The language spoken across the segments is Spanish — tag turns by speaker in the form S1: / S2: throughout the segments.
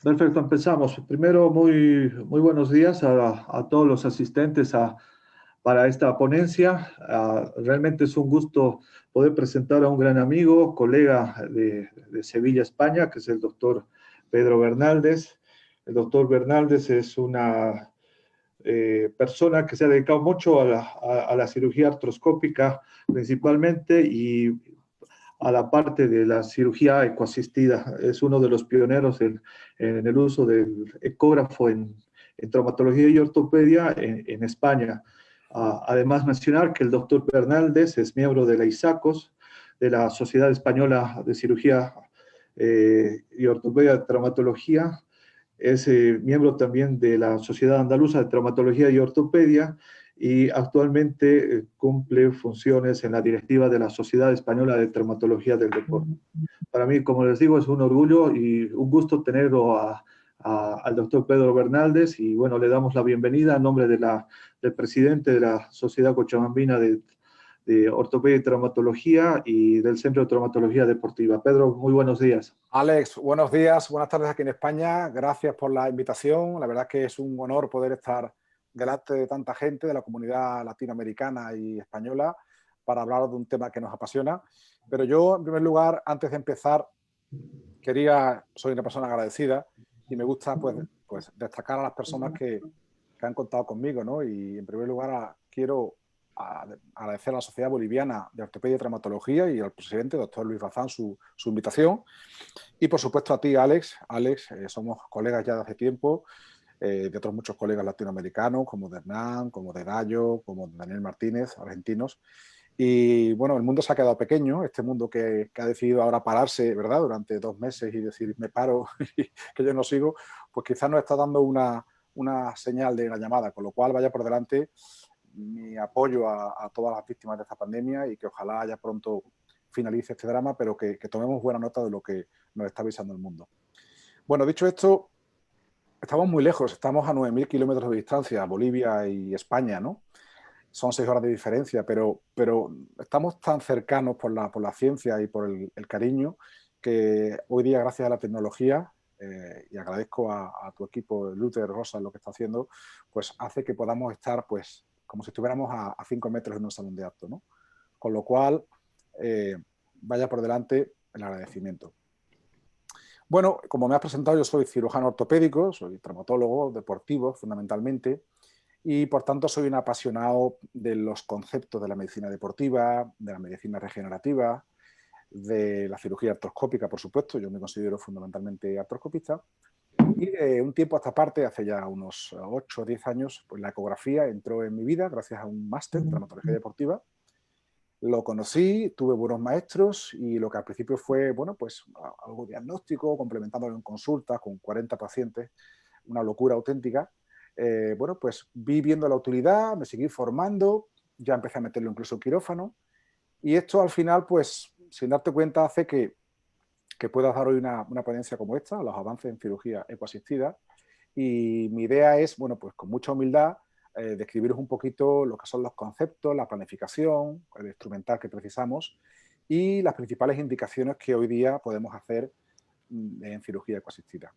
S1: Perfecto, empezamos. Primero, muy buenos días a todos los asistentes para esta ponencia. Realmente es un gusto poder presentar a un gran amigo, colega de Sevilla, España, que es el doctor Pedro Bernaldez. El doctor Bernaldez es una persona que se ha dedicado mucho a la cirugía artroscópica principalmente y a la parte de la cirugía ecoasistida. Es uno de los pioneros en el uso del ecógrafo en traumatología y ortopedia en España. Además, mencionar que el doctor Bernaldez es miembro de la ISACOS, de la Sociedad Española de Cirugía y Ortopedia de Traumatología. Es miembro también de la Sociedad Andaluza de Traumatología y Ortopedia y actualmente cumple funciones en la directiva de la Sociedad Española de Traumatología del Deporte. Para mí, como les digo, es un orgullo y un gusto tenerlo al doctor Pedro Bernaldez y bueno, le damos la bienvenida en nombre del presidente de la Sociedad Cochabambina de Ortopedia y Traumatología y del Centro de Traumatología Deportiva. Pedro, muy buenos días.
S2: Alex, buenos días, buenas tardes aquí en España. Gracias por la invitación. La verdad es que es un honor poder estar delante de tanta gente de la comunidad latinoamericana y española para hablar de un tema que nos apasiona. Pero yo, en primer lugar, antes de empezar, soy una persona agradecida y me gusta pues destacar a las personas que han contado conmigo, ¿no? Y en primer lugar quiero agradecer a la Sociedad Boliviana de Ortopedia y Traumatología y al presidente, doctor Luis Bazán, su invitación. Y por supuesto a ti, Alex. Alex, somos colegas ya de hace tiempo, de otros muchos colegas latinoamericanos, como de Hernán, como de Gallo, como de Daniel Martínez, argentinos. Y bueno, el mundo se ha quedado pequeño, este mundo que ha decidido ahora pararse, ¿verdad?, durante 2 meses y decir, me paro y que yo no sigo, pues quizás nos está dando una señal de la llamada, con lo cual vaya por delante mi apoyo a todas las víctimas de esta pandemia y que ojalá ya pronto finalice este drama, pero que tomemos buena nota de lo que nos está avisando el mundo. Bueno, dicho esto, estamos muy lejos, estamos a 9.000 kilómetros de distancia, Bolivia y España, ¿no? Son 6 horas de diferencia, pero estamos tan cercanos por la ciencia y por el cariño que hoy día, gracias a la tecnología, y agradezco a tu equipo, Luther Rosa, lo que está haciendo, pues hace que podamos estar pues como si estuviéramos a 5 metros en un salón de acto, ¿no? Con lo cual, vaya por delante el agradecimiento. Bueno, como me has presentado, yo soy cirujano ortopédico, soy traumatólogo deportivo fundamentalmente, y por tanto soy un apasionado de los conceptos de la medicina deportiva, de la medicina regenerativa, de la cirugía artroscópica, por supuesto, yo me considero fundamentalmente artroscopista, y de un tiempo a esta parte, hace ya unos 8 o 10 años, pues la ecografía entró en mi vida gracias a un máster de traumatología deportiva. Lo conocí, tuve buenos maestros y lo que al principio fue, bueno, pues algo diagnóstico, complementándolo en consultas con 40 pacientes, una locura auténtica. Bueno, pues vi viendo la utilidad, me seguí formando, ya empecé a meterlo incluso en quirófano y esto al final, pues sin darte cuenta, hace que puedas dar hoy una ponencia como esta, los avances en cirugía ecoasistida. Y mi idea es, bueno, pues con mucha humildad, describiros un poquito lo que son los conceptos, la planificación, el instrumental que precisamos y las principales indicaciones que hoy día podemos hacer en cirugía ecoasistida.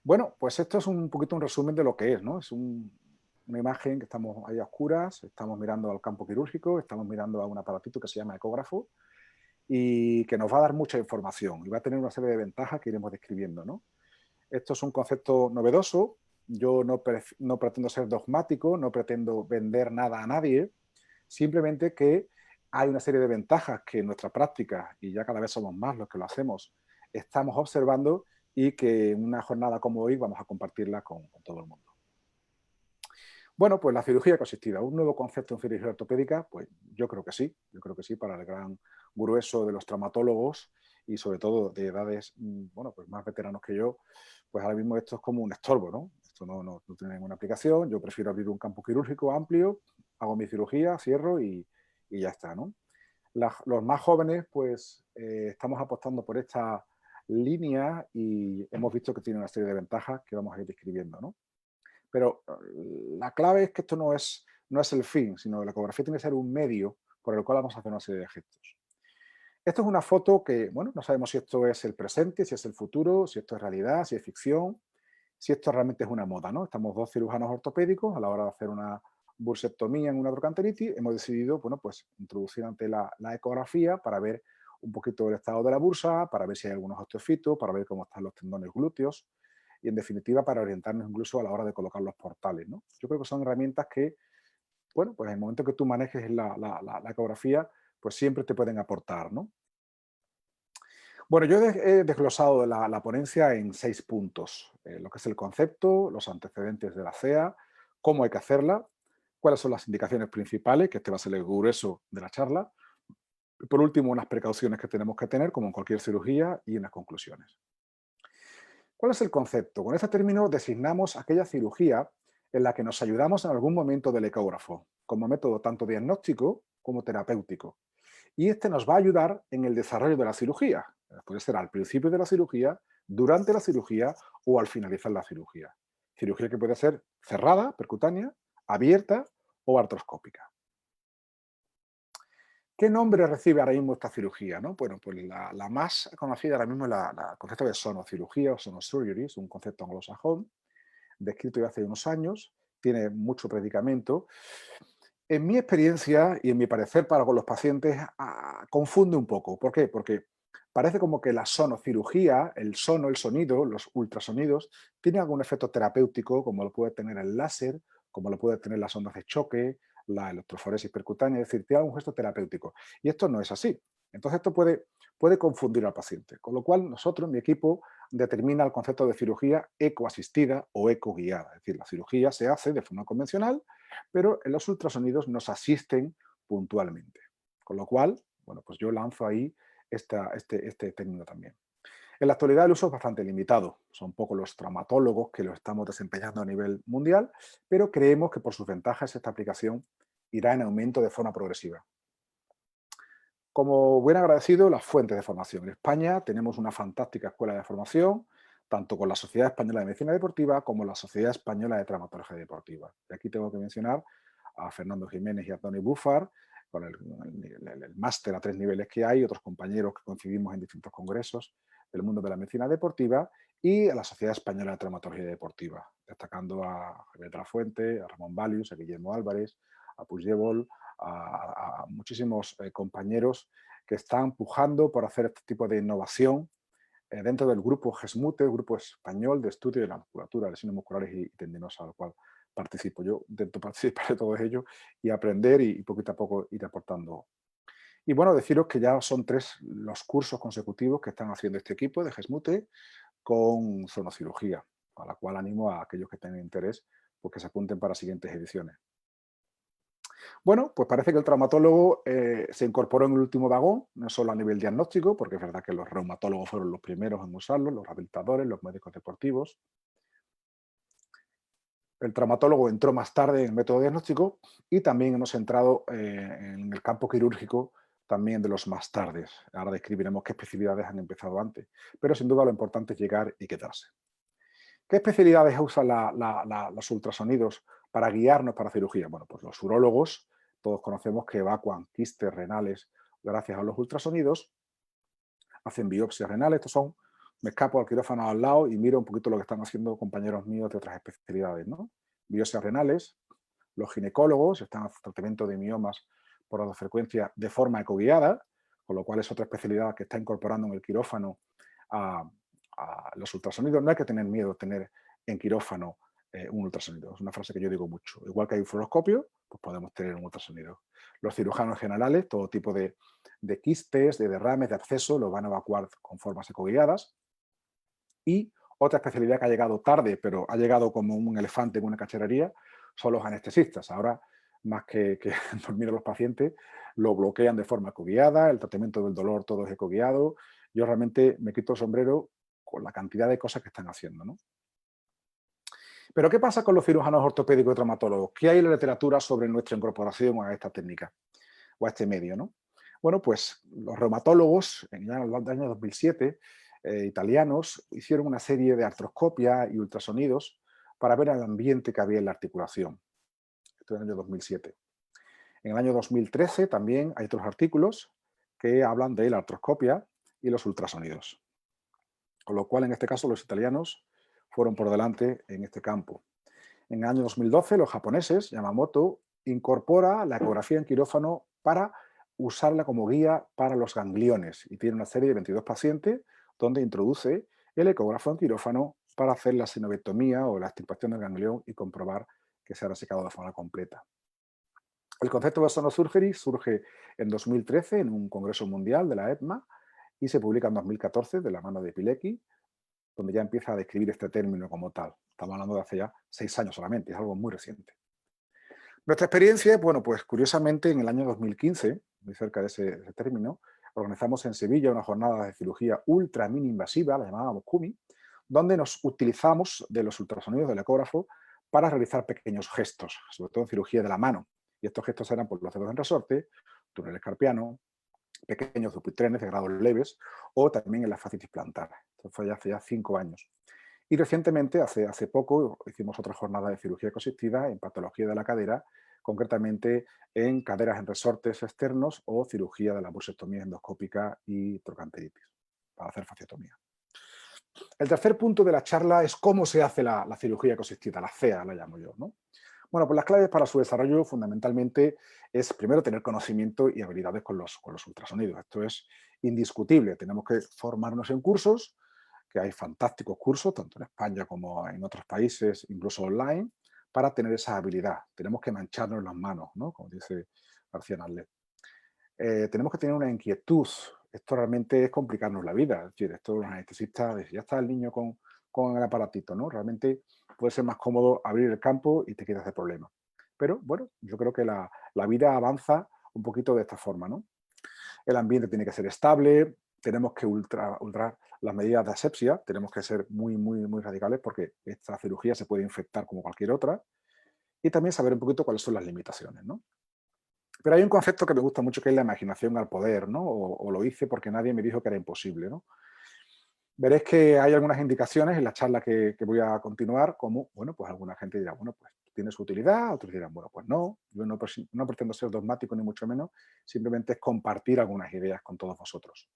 S2: Bueno, pues esto es un poquito un resumen de lo que es, ¿no? Es una imagen que estamos ahí a oscuras, estamos mirando al campo quirúrgico, estamos mirando a un aparatito que se llama ecógrafo y que nos va a dar mucha información y va a tener una serie de ventajas que iremos describiendo, ¿no? Esto es un concepto novedoso, yo no pretendo ser dogmático, no pretendo vender nada a nadie, simplemente que hay una serie de ventajas que en nuestra práctica, y ya cada vez somos más los que lo hacemos, estamos observando y que en una jornada como hoy vamos a compartirla con todo el mundo. Bueno, pues la cirugía ecoasistida, un nuevo concepto en cirugía ortopédica, pues yo creo que sí, para el gran grueso de los traumatólogos y sobre todo de edades, bueno, pues más veteranos que yo, pues ahora mismo esto es como un estorbo, ¿no? Esto no tiene ninguna aplicación, yo prefiero abrir un campo quirúrgico amplio, hago mi cirugía, cierro y ya está, ¿no? Los más jóvenes, pues estamos apostando por esta línea y hemos visto que tiene una serie de ventajas que vamos a ir describiendo, ¿no? Pero la clave es que esto no es el fin, sino que la ecografía tiene que ser un medio por el cual vamos a hacer una serie de gestos. Esto es una foto que, bueno, no sabemos si esto es el presente, si es el futuro, si esto es realidad, si es ficción, si esto realmente es una moda, ¿no? Estamos dos cirujanos ortopédicos a la hora de hacer una bursectomía en una trochanteritis. Hemos decidido, bueno, pues introducir ante la ecografía para ver un poquito el estado de la bursa, para ver si hay algunos osteofitos, para ver cómo están los tendones glúteos y, en definitiva, para orientarnos incluso a la hora de colocar los portales, ¿no? Yo creo que son herramientas que, bueno, pues en el momento que tú manejes la ecografía, pues siempre te pueden aportar, ¿no? Bueno, yo he desglosado la ponencia en 6 puntos. Lo que es el concepto, los antecedentes de la CEA, cómo hay que hacerla, cuáles son las indicaciones principales, que este va a ser el grueso de la charla. Y por último, unas precauciones que tenemos que tener, como en cualquier cirugía, y unas conclusiones. ¿Cuál es el concepto? Con este término designamos aquella cirugía en la que nos ayudamos en algún momento del ecógrafo, como método tanto diagnóstico como terapéutico. Y este nos va a ayudar en el desarrollo de la cirugía. Puede ser al principio de la cirugía, durante la cirugía o al finalizar la cirugía. Cirugía que puede ser cerrada, percutánea, abierta o artroscópica. ¿Qué nombre recibe ahora mismo esta cirugía? ¿No? Bueno, pues la más conocida ahora mismo es el concepto de sonocirugía o sonosurgery, es un concepto anglosajón, descrito ya hace unos años, tiene mucho predicamento. En mi experiencia y en mi parecer para con los pacientes, confunde un poco. ¿Por qué? Porque parece como que la sonocirugía, el sono, el sonido, los ultrasonidos, tienen algún efecto terapéutico, como lo puede tener el láser, como lo puede tener las ondas de choque, la electroforesis percutánea, es decir, tiene algún gesto terapéutico. Y esto no es así. Entonces esto puede confundir al paciente. Con lo cual nosotros, mi equipo, determina el concepto de cirugía ecoasistida o ecoguiada. Es decir, la cirugía se hace de forma convencional, pero en los ultrasonidos nos asisten puntualmente. Con lo cual, bueno, pues yo lanzo ahí este término también. En la actualidad el uso es bastante limitado. Son pocos los traumatólogos que lo estamos desempeñando a nivel mundial, pero creemos que por sus ventajas esta aplicación irá en aumento de forma progresiva. Como buen agradecido, las fuentes de formación. En España tenemos una fantástica escuela de formación, tanto con la Sociedad Española de Medicina Deportiva como la Sociedad Española de Traumatología Deportiva. Y aquí tengo que mencionar a Fernando Jiménez y a Tony Bufar, con el máster a 3 niveles que hay, otros compañeros que coincidimos en distintos congresos del mundo de la medicina deportiva, y a la Sociedad Española de Traumatología Deportiva, destacando a Javier de la Fuente, a Ramón Valius, a Guillermo Álvarez, a Puigdebol, a muchísimos compañeros que están pujando por hacer este tipo de innovación dentro del grupo GESMUTE, el grupo español de estudio de la musculatura, lesiones musculares y tendinosas, al cual participo. Yo intento participar de todos ellos y aprender y poquito a poco ir aportando. Y bueno, deciros que ya son 3 los cursos consecutivos que están haciendo este equipo de GESMUTE con zonocirugía, a la cual animo a aquellos que tengan interés pues que se apunten para siguientes ediciones. Bueno, pues parece que el traumatólogo se incorporó en el último vagón, no solo a nivel diagnóstico, porque es verdad que los reumatólogos fueron los primeros en usarlo, los rehabilitadores, los médicos deportivos. El traumatólogo entró más tarde en el método diagnóstico y también hemos entrado en el campo quirúrgico también de los más tardes. Ahora describiremos qué especialidades han empezado antes, pero sin duda lo importante es llegar y quedarse. ¿Qué especialidades usan los ultrasonidos para guiarnos para cirugía? Bueno, pues los urólogos, todos conocemos que evacuan quistes renales gracias a los ultrasonidos, hacen biopsias renales, estos son, me escapo al quirófano al lado y miro un poquito lo que están haciendo compañeros míos de otras especialidades, ¿no? Biopsias renales, los ginecólogos están haciendo tratamiento de miomas por radiofrecuencia de forma ecoguiada, con lo cual es otra especialidad que está incorporando en el quirófano a los ultrasonidos. No hay que tener miedo de tener en quirófano un ultrasonido. Es una frase que yo digo mucho. Igual que hay un fluoroscopio, pues podemos tener un ultrasonido. Los cirujanos generales, todo tipo de quistes, de derrames, de absceso, lo van a evacuar con formas ecoguiadas. Y otra especialidad que ha llegado tarde, pero ha llegado como un elefante en una cacharrería, son los anestesistas. Ahora, más que dormir a los pacientes, lo bloquean de forma ecoguiada, el tratamiento del dolor todo es ecoguiado. Yo realmente me quito el sombrero con la cantidad de cosas que están haciendo, ¿no? Pero ¿qué pasa con los cirujanos ortopédicos y traumatólogos? ¿Qué hay en la literatura sobre nuestra incorporación a esta técnica o a este medio, ¿no? Bueno, pues los reumatólogos, en el año 2007, italianos, hicieron una serie de artroscopia y ultrasonidos para ver el ambiente que había en la articulación. Esto en el año 2007. En el año 2013 también hay otros artículos que hablan de la artroscopia y los ultrasonidos. Con lo cual, en este caso, los italianos fueron por delante en este campo. En el año 2012, los japoneses, Yamamoto, incorpora la ecografía en quirófano para usarla como guía para los gangliones y tiene una serie de 22 pacientes donde introduce el ecógrafo en quirófano para hacer la sinovectomía o la extirpación del ganglión y comprobar que se ha resecado de forma completa. El concepto de sonosurgery surge en 2013 en un congreso mundial de la ETMA y se publica en 2014 de la mano de Pilecki, donde ya empieza a describir este término como tal. Estamos hablando de hace ya 6 años solamente, es algo muy reciente. Nuestra experiencia, bueno, pues curiosamente en el año 2015, muy cerca de ese término, organizamos en Sevilla una jornada de cirugía ultra mini invasiva, la llamábamos CUMI, donde nos utilizamos de los ultrasonidos del ecógrafo para realizar pequeños gestos, sobre todo en cirugía de la mano. Y estos gestos eran por los dedos en resorte, túnel escarpiano, pequeños dupitrenes de grados leves o también en la fascitis plantar. Esto fue ya hace ya 5 años. Y recientemente, hace poco, hicimos otra jornada de cirugía ecosistida en patología de la cadera, concretamente en caderas en resortes externos o cirugía de la bursectomía endoscópica y trochanteritis, para hacer fasciotomía. El tercer punto de la charla es cómo se hace la cirugía ecosistida, la CEA la llamo yo, ¿no? Bueno, pues las claves para su desarrollo fundamentalmente es primero tener conocimiento y habilidades con los ultrasonidos. Esto es indiscutible. Tenemos que formarnos en cursos, que hay fantásticos cursos, tanto en España como en otros países, incluso online, para tener esa habilidad. Tenemos que mancharnos las manos, ¿no? Como dice García Narlet. Tenemos que tener una inquietud. Esto realmente es complicarnos la vida. Es decir, esto los anestesistas, ya está el niño con el aparatito, ¿no? Realmente puede ser más cómodo abrir el campo y te quitas de problemas. Pero bueno, yo creo que la vida avanza un poquito de esta forma, ¿no? El ambiente tiene que ser estable, tenemos que ultrar las medidas de asepsia, tenemos que ser muy, muy, muy radicales porque esta cirugía se puede infectar como cualquier otra y también saber un poquito cuáles son las limitaciones, ¿no? Pero hay un concepto que me gusta mucho que es la imaginación al poder, ¿no? O lo hice porque nadie me dijo que era imposible, ¿no? Veréis que hay algunas indicaciones en la charla que voy a continuar, como, bueno, pues alguna gente dirá, bueno, pues tiene su utilidad, otros dirán, bueno, pues no, yo no pretendo ser dogmático ni mucho menos, simplemente es compartir algunas ideas con todos vosotros.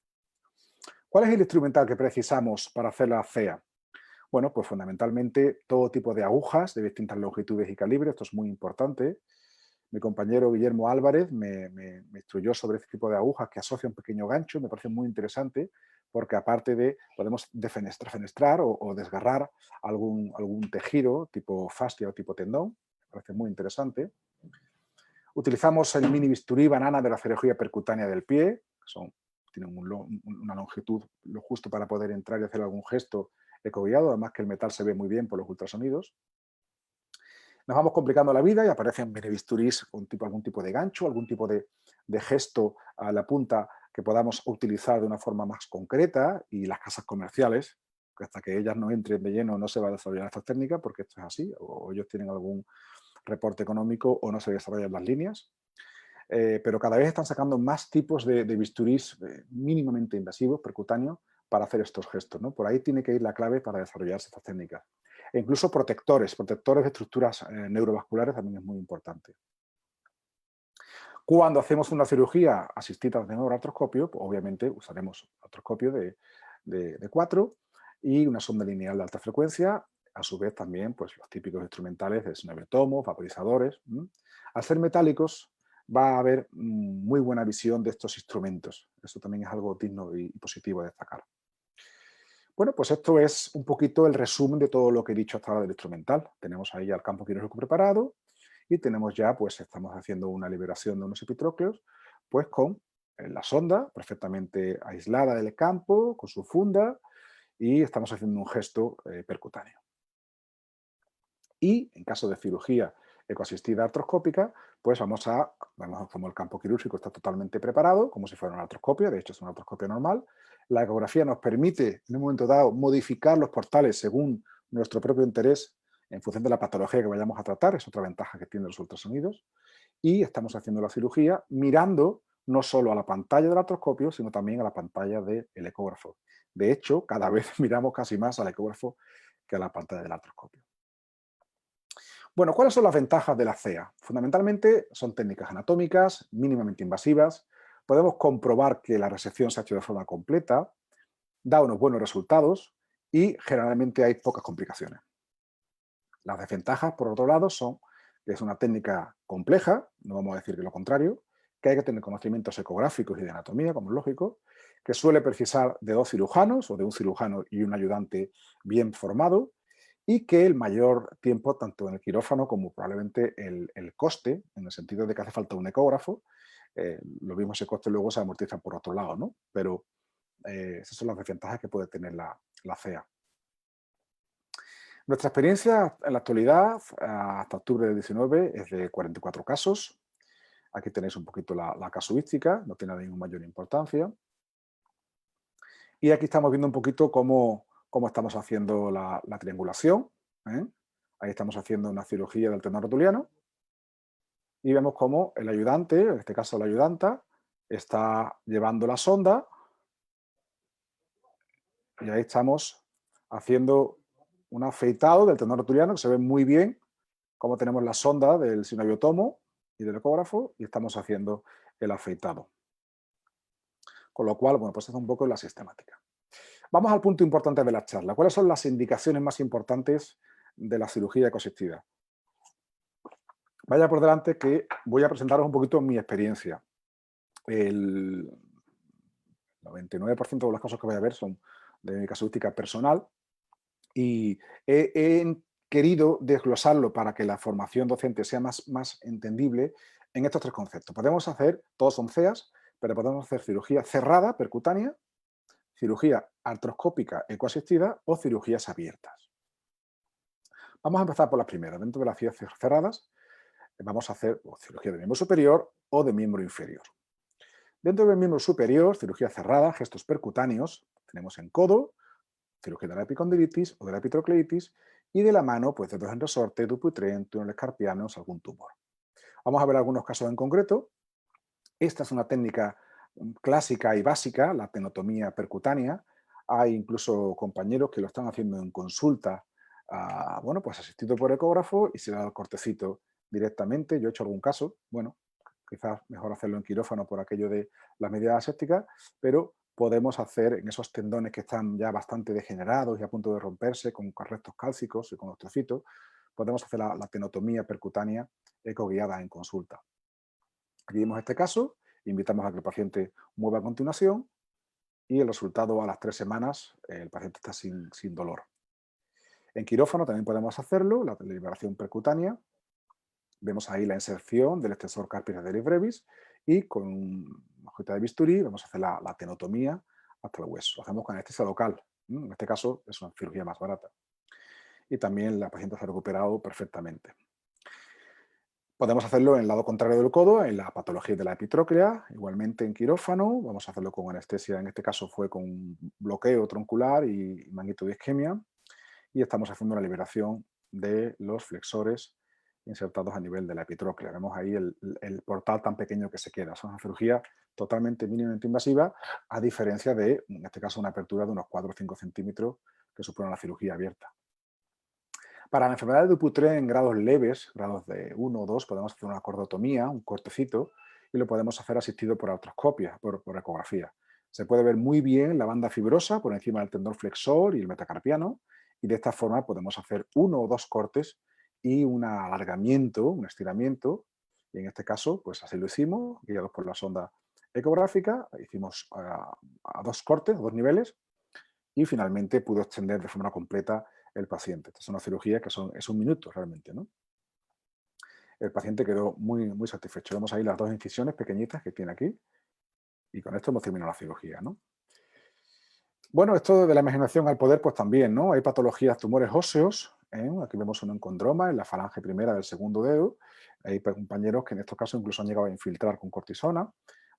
S2: ¿Cuál es el instrumental que precisamos para hacer la CEA? Bueno, pues fundamentalmente todo tipo de agujas de distintas longitudes y calibres, esto es muy importante. Mi compañero Guillermo Álvarez me instruyó sobre este tipo de agujas que asocia un pequeño gancho, me parece muy interesante porque aparte de, podemos defenestrar o desgarrar algún tejido tipo fascia o tipo tendón, me parece muy interesante. Utilizamos el mini bisturí banana de la cirugía percutánea del pie, tienen una longitud lo justo para poder entrar y hacer algún gesto ecoguiado, además que el metal se ve muy bien por los ultrasonidos. Nos vamos complicando la vida y aparecen mini bisturís con algún tipo de gancho, algún tipo de gesto a la punta que podamos utilizar de una forma más concreta, y las casas comerciales, que hasta que ellas no entren de lleno no se va a desarrollar esta técnica porque esto es así, o ellos tienen algún reporte económico o no se desarrollan las líneas. Pero cada vez están sacando más tipos de bisturís mínimamente invasivos, percutáneos, para hacer estos gestos, ¿no? Por ahí tiene que ir la clave para desarrollarse estas técnicas. E incluso protectores de estructuras neurovasculares también es muy importante. Cuando hacemos una cirugía asistida de neuroartroscopio, pues obviamente usaremos artroscopio de 4 y una sonda lineal de alta frecuencia, a su vez también pues, los típicos instrumentales de sinovetomos, vaporizadores. Al ser metálicos va a haber muy buena visión de estos instrumentos. Eso también es algo digno y positivo de destacar. Bueno, pues esto es un poquito el resumen de todo lo que he dicho hasta ahora del instrumental. Tenemos ahí ya el campo quirúrgico preparado y tenemos ya, pues estamos haciendo una liberación de unos epitrócleos, pues con la sonda perfectamente aislada del campo, con su funda, y estamos haciendo un gesto percutáneo. Y en caso de cirugía ecoasistida artroscópica, pues como el campo quirúrgico está totalmente preparado, como si fuera una artroscopia, de hecho es una artroscopia normal. La ecografía nos permite, en un momento dado, modificar los portales según nuestro propio interés, en función de la patología que vayamos a tratar, es otra ventaja que tienen los ultrasonidos. Y estamos haciendo la cirugía mirando no solo a la pantalla del artroscopio, sino también a la pantalla del ecógrafo. De hecho, cada vez miramos casi más al ecógrafo que a la pantalla del artroscopio. Bueno, ¿cuáles son las ventajas de la CEA? Fundamentalmente son técnicas anatómicas mínimamente invasivas, podemos comprobar que la resección se ha hecho de forma completa, da unos buenos resultados y generalmente hay pocas complicaciones. Las desventajas, por otro lado, son que es una técnica compleja, no vamos a decir que lo contrario, que hay que tener conocimientos ecográficos y de anatomía, como es lógico, que suele precisar de 2 cirujanos o de un cirujano y un ayudante bien formado, y que el mayor tiempo, tanto en el quirófano como probablemente el coste, en el sentido de que hace falta un ecógrafo, lo mismo ese coste luego se amortiza por otro lado, ¿no? Pero esas son las desventajas que puede tener la CEA. Nuestra experiencia en la actualidad, hasta octubre del 19, es de 44 casos. Aquí tenéis un poquito la casuística, no tiene ninguna mayor importancia. Y aquí estamos viendo un poquito cómo estamos haciendo la triangulación. ¿Eh? Ahí estamos haciendo una cirugía del tendón rotuliano. Y vemos cómo el ayudante, en este caso la ayudanta, está llevando la sonda. Y ahí estamos haciendo un afeitado del tendón rotuliano, que se ve muy bien cómo tenemos la sonda del sinoviótomo y del ecógrafo y estamos haciendo el afeitado. Con lo cual, bueno, pues es un poco la sistemática. Vamos al punto importante de la charla. ¿Cuáles son las indicaciones más importantes de la cirugía ecosistida? Vaya por delante que voy a presentaros un poquito mi experiencia. El 99% de los casos que voy a ver son de mi casuística personal y he querido desglosarlo para que la formación docente sea más entendible en estos 3 conceptos. Podemos hacer, todos son CEAs, pero podemos hacer cirugía cerrada, percutánea, cirugía artroscópica ecoasistida o cirugías abiertas. Vamos a empezar por las primeras. Dentro de las cirugías cerradas vamos a hacer cirugía de miembro superior o de miembro inferior. Dentro del miembro superior, cirugía cerrada, gestos percutáneos, tenemos en codo, cirugía de la epicondilitis o de la epitrocleitis, y de la mano, pues dedos en resorte, Dupuytren, túneles carpianos, algún tumor. Vamos a ver algunos casos en concreto. Esta es una técnica clásica y básica, la tenotomía percutánea. Hay incluso compañeros que lo están haciendo en consulta, bueno, pues asistido por ecógrafo y se da el cortecito directamente. Yo he hecho algún caso, bueno, quizás mejor hacerlo en quirófano por aquello de las medidas asépticas, pero podemos hacer en esos tendones que están ya bastante degenerados y a punto de romperse con restos cálcicos y con osteocitos, podemos hacer la tenotomía percutánea ecoguiada en consulta. Aquí vemos este caso, invitamos a que el paciente mueva a continuación y el resultado a las 3 semanas, el paciente está sin dolor. En quirófano también podemos hacerlo, la liberación percutánea. Vemos ahí la inserción del extensor carpi radialis brevis y con una hojita de bisturí vamos a hacer la tenotomía hasta el hueso. Lo hacemos con anestesia local. En este caso es una cirugía más barata. Y también la paciente se ha recuperado perfectamente. Podemos hacerlo en el lado contrario del codo, en la patología de la epitróclea, igualmente en quirófano. Vamos a hacerlo con anestesia, en este caso fue con bloqueo troncular y magnetodischemia. Y estamos haciendo la liberación de los flexores insertados a nivel de la epitróclea. Vemos ahí el portal tan pequeño que se queda. Es una cirugía totalmente mínimamente invasiva, a diferencia de, en este caso, una apertura de unos 4 o 5 centímetros que supone la cirugía abierta. Para la enfermedad de Dupuytren en grados leves, grados de 1 o 2, podemos hacer una cordotomía, un cortecito, y lo podemos hacer asistido por artroscopia, por ecografía. Se puede ver muy bien la banda fibrosa por encima del tendón flexor y el metacarpiano, y de esta forma podemos hacer 1 o 2 cortes y un alargamiento, un estiramiento, y en este caso, pues así lo hicimos, guiados por la sonda ecográfica, hicimos a 2 cortes, a 2 niveles, y finalmente pudo extender de forma completa el paciente. Esta es una cirugía que es un minuto realmente, ¿no? El paciente quedó muy satisfecho. Vemos ahí las 2 incisiones pequeñitas que tiene aquí, y con esto hemos terminado la cirugía, ¿no? Bueno, esto de la imaginación al poder, pues también, ¿no? Hay patologías, tumores óseos, ¿eh? Aquí vemos un encondroma en la falange primera del segundo dedo. Hay compañeros que en estos casos incluso han llegado a infiltrar con cortisona.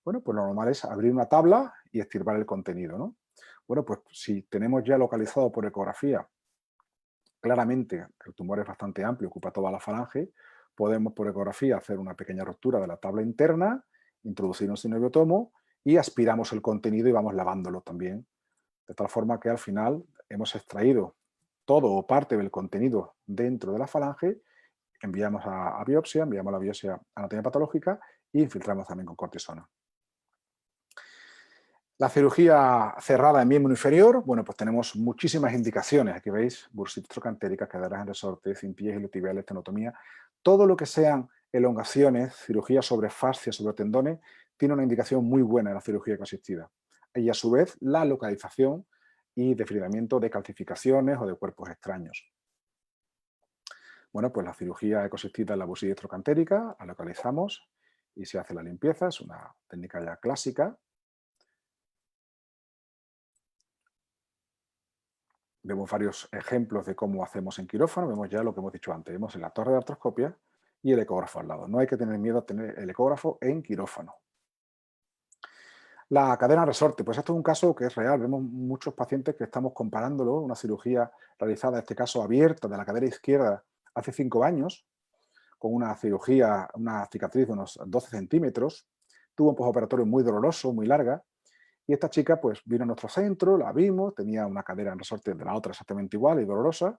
S2: Bueno, pues lo normal es abrir una tabla y extirpar el contenido, ¿no? Bueno, pues si tenemos ya localizado por ecografía claramente que el tumor es bastante amplio, ocupa toda la falange, podemos por ecografía hacer una pequeña ruptura de la tabla interna, introducir un sinoviótomo y aspiramos el contenido y vamos lavándolo también, de tal forma que al final hemos extraído todo o parte del contenido dentro de la falange, enviamos a biopsia, enviamos la biopsia a anatomía patológica y infiltramos también con cortisona. La cirugía cerrada en miembro inferior, bueno, pues tenemos muchísimas indicaciones. Aquí veis, bursitis trocantérica, caderas en resorte, cintillas iliotibiales, tenotomía. Todo lo que sean elongaciones, cirugía sobre fascia, sobre tendones, tiene una indicación muy buena en la cirugía coasistida. Y a su vez, la localización y desfibrilamiento de calcificaciones o de cuerpos extraños. Bueno, pues la cirugía ecosistida en la bursitis trocantérica, la localizamos y se hace la limpieza, es una técnica ya clásica. Vemos varios ejemplos de cómo hacemos en quirófano, vemos ya lo que hemos dicho antes, vemos en la torre de artroscopia y el ecógrafo al lado. No hay que tener miedo a tener el ecógrafo en quirófano. La cadena resorte, pues esto es un caso que es real. Vemos muchos pacientes que estamos comparándolo, una cirugía realizada, en este caso abierta, de la cadera izquierda hace 5 años, con una cirugía, una cicatriz de unos 12 centímetros, tuvo un postoperatorio muy doloroso, muy larga, y esta chica pues vino a nuestro centro, la vimos, tenía una cadera en resorte de la otra exactamente igual y dolorosa,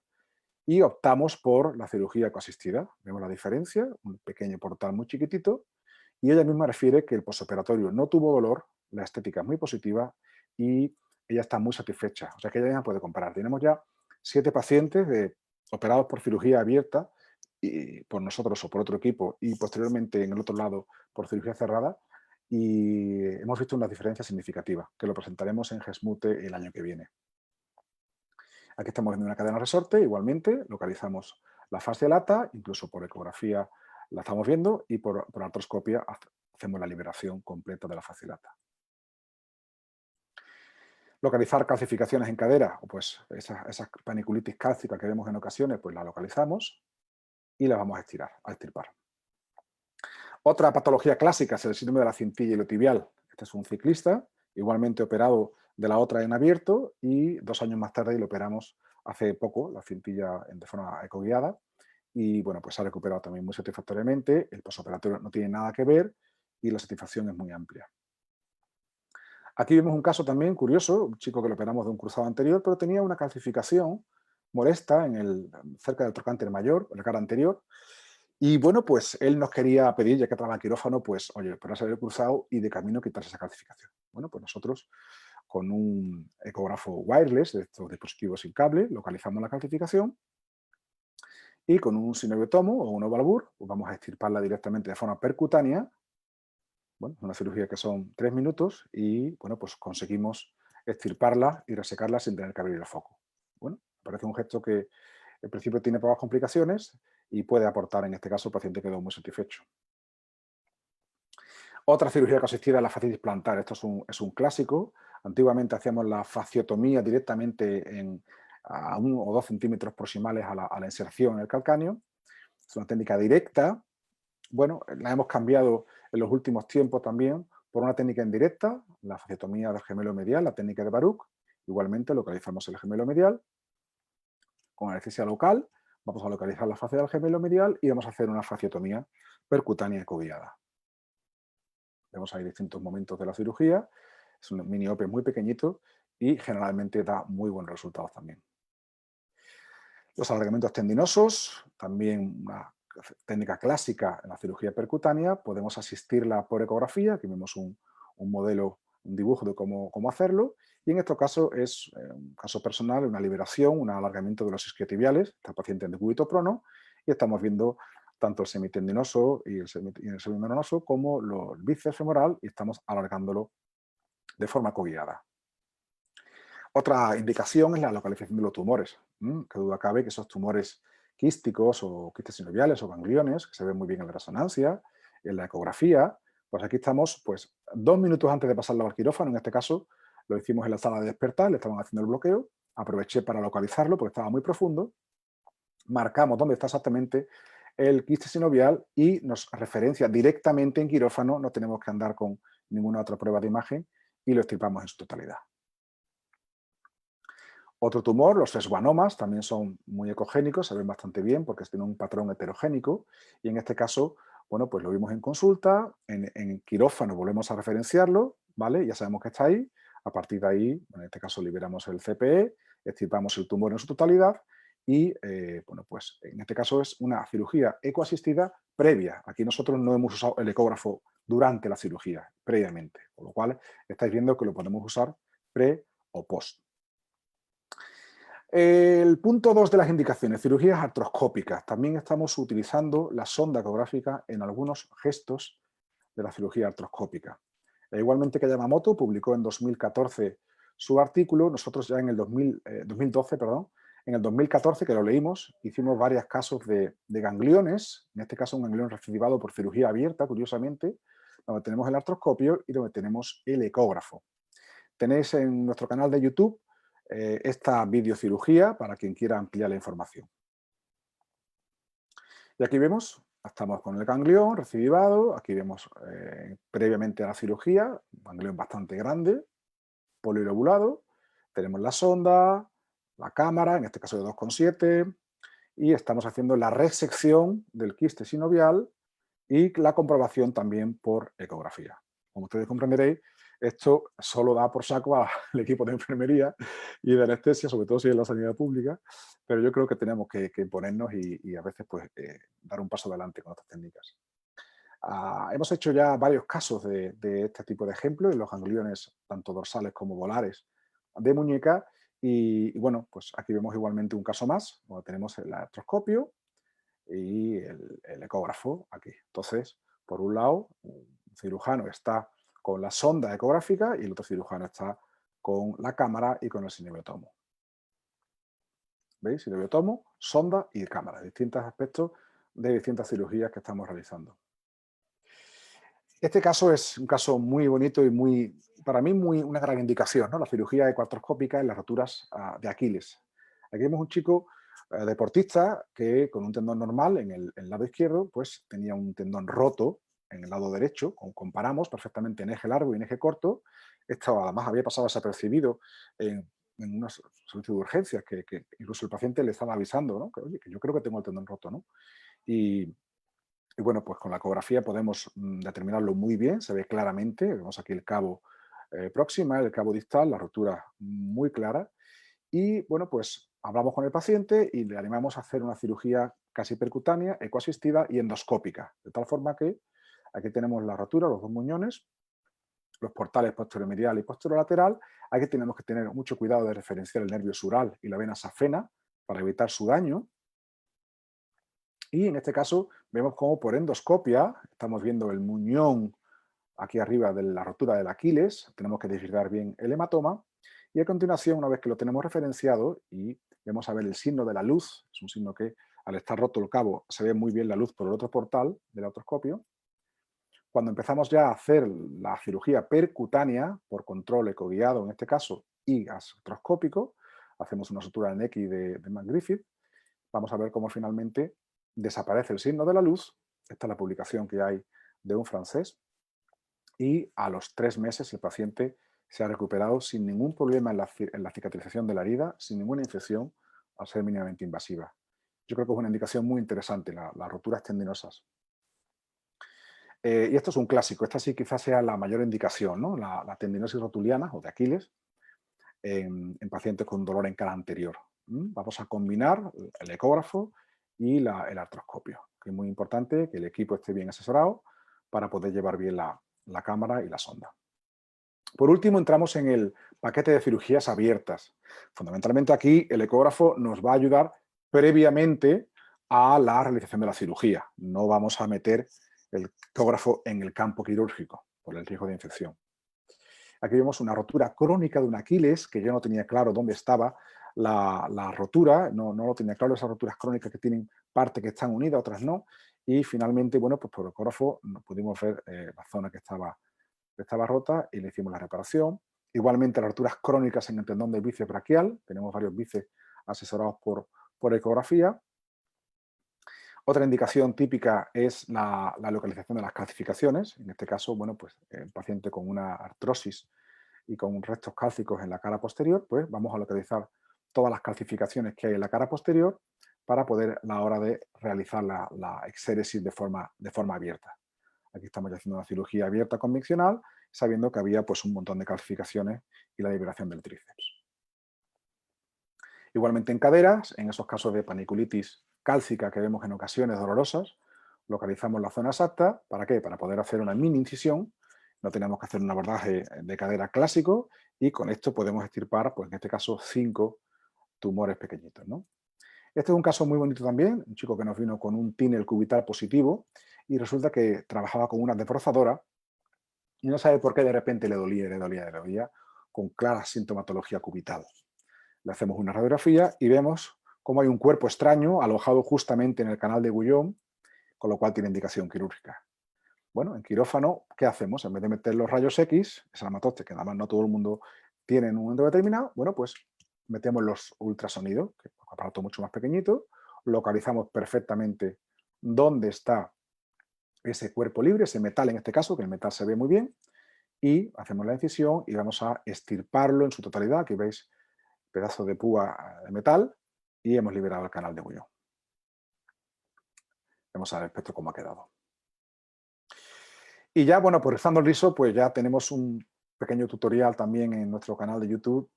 S2: y optamos por la cirugía coasistida. Vemos la diferencia, un pequeño portal muy chiquitito, y ella misma refiere que el postoperatorio no tuvo dolor, la estética es muy positiva y ella está muy satisfecha. O sea que ella misma puede comparar. Tenemos ya 7 pacientes operados por cirugía abierta, y por nosotros o por otro equipo, y posteriormente en el otro lado por cirugía cerrada, y hemos visto una diferencia significativa, que lo presentaremos en GESMUTE el año que viene. Aquí estamos viendo una cadena resorte, igualmente localizamos la fascia lata, incluso por ecografía la estamos viendo, y por artroscopia hacemos la liberación completa de la fascia lata. Localizar calcificaciones en cadera, pues esa paniculitis cálcica que vemos en ocasiones, pues la localizamos y la vamos a extirpar. Otra patología clásica es el síndrome de la cintilla iliotibial. Este es un ciclista, igualmente operado de la otra en abierto, y 2 años más tarde lo operamos hace poco, la cintilla de forma ecoguiada, y bueno, pues se ha recuperado también muy satisfactoriamente, el postoperatorio no tiene nada que ver y la satisfacción es muy amplia. Aquí vemos un caso también curioso, un chico que lo operamos de un cruzado anterior, pero tenía una calcificación molesta cerca del trocánter mayor, en la cara anterior, y bueno, pues él nos quería pedir, ya que trabajaba en quirófano, pues oye, operarse el cruzado y de camino quitarse esa calcificación. Bueno, pues nosotros con un ecógrafo wireless, de estos dispositivos sin cable, localizamos la calcificación y con un sinovietomo o un ovalbur, pues vamos a extirparla directamente de forma percutánea. Bueno, una cirugía que son 3 minutos y bueno, pues conseguimos extirparla y resecarla sin tener que abrir el foco. Bueno, parece un gesto que en principio tiene pocas complicaciones y puede aportar, en este caso, el paciente quedó muy satisfecho. Otra cirugía que asistida es la fascitis plantar. Esto es un clásico. Antiguamente hacíamos la fasciotomía directamente a 1 o 2 centímetros proximales a la inserción en el calcáneo. Es una técnica directa. Bueno, la hemos cambiado en los últimos tiempos también por una técnica indirecta, la fasciotomía del gemelo medial, la técnica de Baruch. Igualmente localizamos el gemelo medial con anestesia local, vamos a localizar la fascia del gemelo medial y vamos a hacer una fasciotomía percutánea ecoguiada. Vemos ahí distintos momentos de la cirugía, es un mini OP muy pequeñito y generalmente da muy buenos resultados también. Los alargamientos tendinosos, también una técnica clásica en la cirugía percutánea, podemos asistirla por ecografía, aquí vemos un modelo, un dibujo de cómo hacerlo, y en este caso es un caso personal, una liberación, un alargamiento de los isquiotibiales, está el paciente en decúbito prono, y estamos viendo tanto el semitendinoso y el semimembranoso como el bíceps femoral, y estamos alargándolo de forma coguiada. Otra indicación es la localización de los tumores. Que duda cabe que esos tumores quísticos o quistes sinoviales o gangliones, que se ven muy bien en la resonancia, en la ecografía, pues aquí estamos 2 minutos antes de pasarlo al quirófano, en este caso lo hicimos en la sala de despertar, le estaban haciendo el bloqueo, aproveché para localizarlo porque estaba muy profundo, marcamos dónde está exactamente el quiste sinovial y nos referencia directamente en quirófano, no tenemos que andar con ninguna otra prueba de imagen y lo extirpamos en su totalidad. Otro tumor, los schwannomas, también son muy ecogénicos, se ven bastante bien porque tienen un patrón heterogénico y en este caso, bueno, pues lo vimos en consulta, en quirófano volvemos a referenciarlo, ¿vale? Ya sabemos que está ahí, a partir de ahí, bueno, en este caso liberamos el CPE, extirpamos el tumor en su totalidad y, bueno, pues en este caso es una cirugía ecoasistida previa. Aquí nosotros no hemos usado el ecógrafo durante la cirugía, previamente. Con lo cual, estáis viendo que lo podemos usar pre o post. El punto 2 de las indicaciones, cirugías artroscópicas. También estamos utilizando la sonda ecográfica en algunos gestos de la cirugía artroscópica. Igualmente que Yamamoto publicó en 2014 su artículo, nosotros ya en el 2012, perdón, en el 2014 que lo leímos, hicimos varios casos de gangliones, en este caso un ganglión recidivado por cirugía abierta, curiosamente, donde tenemos el artroscopio y donde tenemos el ecógrafo. Tenéis en nuestro canal de YouTube esta videocirugía para quien quiera ampliar la información. Y aquí vemos, estamos con el ganglión recidivado, aquí vemos previamente a la cirugía, un ganglión bastante grande, polilobulado, tenemos la sonda, la cámara, en este caso de 2,7, y estamos haciendo la resección del quiste sinovial y la comprobación también por ecografía. Como ustedes comprenderéis, esto solo da por saco al equipo de enfermería y de anestesia, sobre todo si es la sanidad pública, pero yo creo que tenemos que ponernos y a veces pues, dar un paso adelante con estas técnicas. Hemos hecho ya varios casos de este tipo de ejemplos en los gangliones, tanto dorsales como volares, de muñeca. Y bueno, pues aquí vemos igualmente un caso más, donde tenemos el artroscopio y el ecógrafo aquí. Entonces, por un lado, un cirujano está con la sonda ecográfica y el otro cirujano está con la cámara y con el sinoviotomo. ¿Veis? Sinoviotomo, sonda y cámara, distintos aspectos de distintas cirugías que estamos realizando. Este caso es un caso muy bonito y para mí una gran indicación, ¿no? La cirugía ecoartroscópica en las roturas de Aquiles. Aquí vemos un chico deportista que con un tendón normal en el lado izquierdo, pues tenía un tendón roto en el lado derecho, comparamos perfectamente en eje largo y en eje corto. Esto además había pasado desapercibido en unos servicios de urgencias, que incluso el paciente le estaba avisando, ¿no? Que, oye, que yo creo que tengo el tendón roto, ¿no? Y bueno, pues con la ecografía podemos determinarlo muy bien, se ve claramente, vemos aquí el cabo proximal, el cabo distal, la rotura muy clara. Y bueno, pues hablamos con el paciente y le animamos a hacer una cirugía casi percutánea, ecoasistida y endoscópica. De tal forma que aquí tenemos la rotura, los dos muñones, los portales posterior-medial y posterior-lateral. Aquí tenemos que tener mucho cuidado de referenciar el nervio sural y la vena safena para evitar su daño. Y en este caso vemos cómo por endoscopia estamos viendo el muñón aquí arriba de la rotura del Aquiles, tenemos que desvirgar bien el hematoma y a continuación, una vez que lo tenemos referenciado y vemos a ver el signo de la luz, es un signo que al estar roto el cabo se ve muy bien la luz por el otro portal del artroscopio. Cuando empezamos ya a hacer la cirugía percutánea por control ecoguiado en este caso y artroscópico, hacemos una sutura de Necki de McGriffith, vamos a ver cómo finalmente desaparece el signo de la luz. Esta es la publicación que hay de un francés. Y a los 3 meses el paciente se ha recuperado sin ningún problema en la cicatrización de la herida, sin ninguna infección, al ser mínimamente invasiva. Yo creo que es una indicación muy interesante, las roturas tendinosas. Y esto es un clásico, esta sí quizás sea la mayor indicación, ¿no? La tendinosis rotuliana o de Aquiles en pacientes con dolor en cara anterior. Vamos a combinar el ecógrafo y el artroscopio, que es muy importante que el equipo esté bien asesorado para poder llevar bien la cámara y la sonda. Por último, entramos en el paquete de cirugías abiertas. Fundamentalmente aquí el ecógrafo nos va a ayudar previamente a la realización de la cirugía. No vamos a meter el ecógrafo en el campo quirúrgico por el riesgo de infección. Aquí vemos una rotura crónica de un Aquiles, que yo no tenía claro dónde estaba la rotura, no lo tenía claro, esas roturas crónicas que tienen partes que están unidas, otras no, y finalmente, bueno, pues por el ecógrafo pudimos ver la zona que estaba rota y le hicimos la reparación. Igualmente las roturas crónicas en el tendón del bíceps braquial, tenemos varios bíceps asesorados por ecografía. Otra indicación típica es la localización de las calcificaciones. En este caso, bueno, pues el paciente con una artrosis y con restos cálcicos en la cara posterior, pues vamos a localizar todas las calcificaciones que hay en la cara posterior para poder a la hora de realizar la exéresis de forma abierta. Aquí estamos ya haciendo una cirugía abierta convencional, sabiendo que había pues un montón de calcificaciones y la liberación del tríceps. Igualmente en caderas, en esos casos de paniculitis cálcica que vemos en ocasiones dolorosas, localizamos la zona exacta. ¿Para qué? Para poder hacer una mini incisión. No tenemos que hacer un abordaje de cadera clásico y con esto podemos extirpar, pues en este caso, 5 tumores pequeñitos, ¿no? Este es un caso muy bonito también, un chico que nos vino con un túnel cubital positivo y resulta que trabajaba con una desbrozadora y no sabe por qué de repente le dolía, con clara sintomatología cubital. Le hacemos una radiografía y vemos cómo hay un cuerpo extraño alojado justamente en el canal de Guyon, con lo cual tiene indicación quirúrgica. Bueno, en quirófano, ¿qué hacemos? En vez de meter los rayos X, esa matoste que nada más no todo el mundo tiene en un momento determinado, bueno, pues metemos los ultrasonidos, que es un aparato mucho más pequeñito, localizamos perfectamente dónde está ese cuerpo libre, ese metal en este caso, que el metal se ve muy bien, y hacemos la incisión y vamos a extirparlo en su totalidad. Aquí veis pedazo de púa de metal y hemos liberado el canal de Guyon. Vamos a ver el espectro cómo ha quedado. Y ya, bueno, pues rizando el rizo, pues ya tenemos un pequeño tutorial también en nuestro canal de YouTube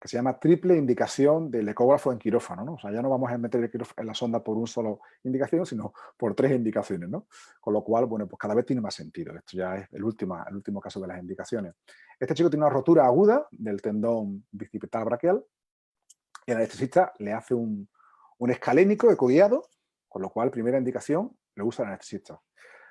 S2: que se llama triple indicación del ecógrafo en quirófano, ¿no? O sea, ya no vamos a meter en la sonda por una sola indicación, sino por 3 indicaciones, ¿no? Con lo cual, bueno, pues cada vez tiene más sentido. Esto ya es el último caso de las indicaciones. Este chico tiene una rotura aguda del tendón bicipital braquial y el anestesista le hace un escalénico ecodiado, con lo cual, primera indicación, lo usa el anestesista.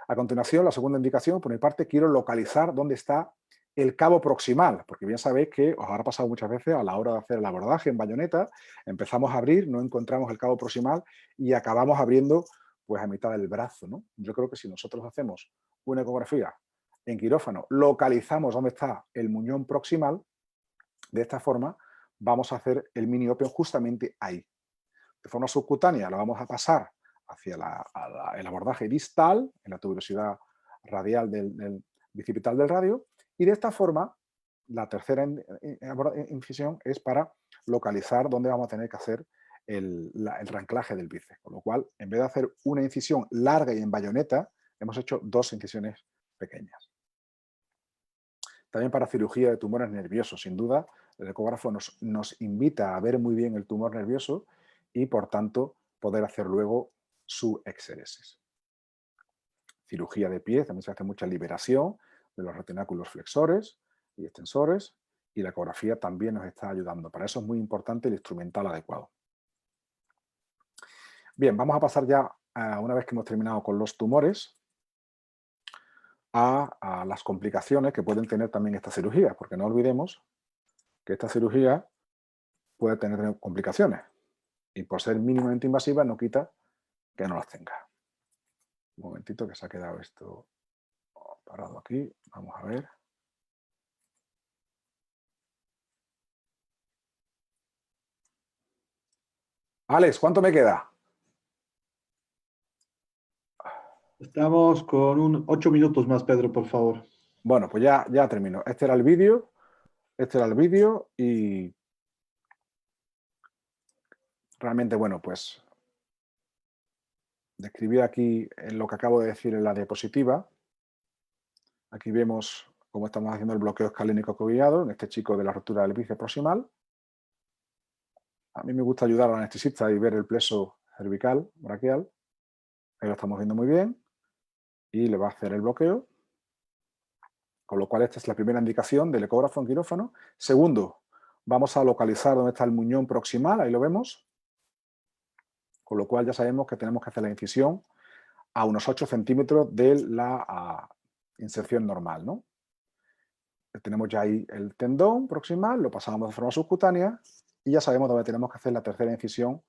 S2: A continuación, la segunda indicación, por mi parte, quiero localizar dónde está el cabo proximal, porque bien sabéis que os habrá pasado muchas veces a la hora de hacer el abordaje en bayoneta, empezamos a abrir, no encontramos el cabo proximal y acabamos abriendo pues a mitad del brazo, ¿no? Yo creo que si nosotros hacemos una ecografía en quirófano, localizamos dónde está el muñón proximal, de esta forma vamos a hacer el mini open justamente ahí. De forma subcutánea la vamos a pasar hacia el abordaje distal, en la tuberosidad radial del bicipital del radio, y de esta forma la tercera incisión es para localizar dónde vamos a tener que hacer el reanclaje del bíceps. Con lo cual, en vez de hacer una incisión larga y en bayoneta, hemos hecho 2 incisiones pequeñas. También para cirugía de tumores nerviosos, sin duda, el ecógrafo nos invita a ver muy bien el tumor nervioso y, por tanto, poder hacer luego su exéresis. Cirugía de pies, también se hace mucha liberación de los retináculos flexores y extensores, y la ecografía también nos está ayudando. Para eso es muy importante el instrumental adecuado. Bien, vamos a pasar ya, una vez que hemos terminado con los tumores, a las complicaciones que pueden tener también esta cirugía, porque no olvidemos que esta cirugía puede tener complicaciones y por ser mínimamente invasiva no quita que no las tenga. Un momentito que se ha quedado esto parado aquí, vamos a ver. Alex, ¿cuánto me queda?
S1: Estamos con 8 minutos más, Pedro, por favor.
S2: Bueno, pues ya termino. Este era el vídeo y realmente, bueno, pues describí aquí lo que acabo de decir en la diapositiva. Aquí vemos cómo estamos haciendo el bloqueo escalénico coguiado en este chico de la rotura del bíceps proximal. A mí me gusta ayudar al anestesista y ver el pleso cervical, braquial. Ahí lo estamos viendo muy bien. Y le va a hacer el bloqueo. Con lo cual, esta es la primera indicación del ecógrafo en quirófano. Segundo, vamos a localizar dónde está el muñón proximal. Ahí lo vemos. Con lo cual, ya sabemos que tenemos que hacer la incisión a unos 8 centímetros de la inserción normal, ¿no? Tenemos ya ahí el tendón proximal, lo pasamos de forma subcutánea y ya sabemos dónde tenemos que hacer la tercera incisión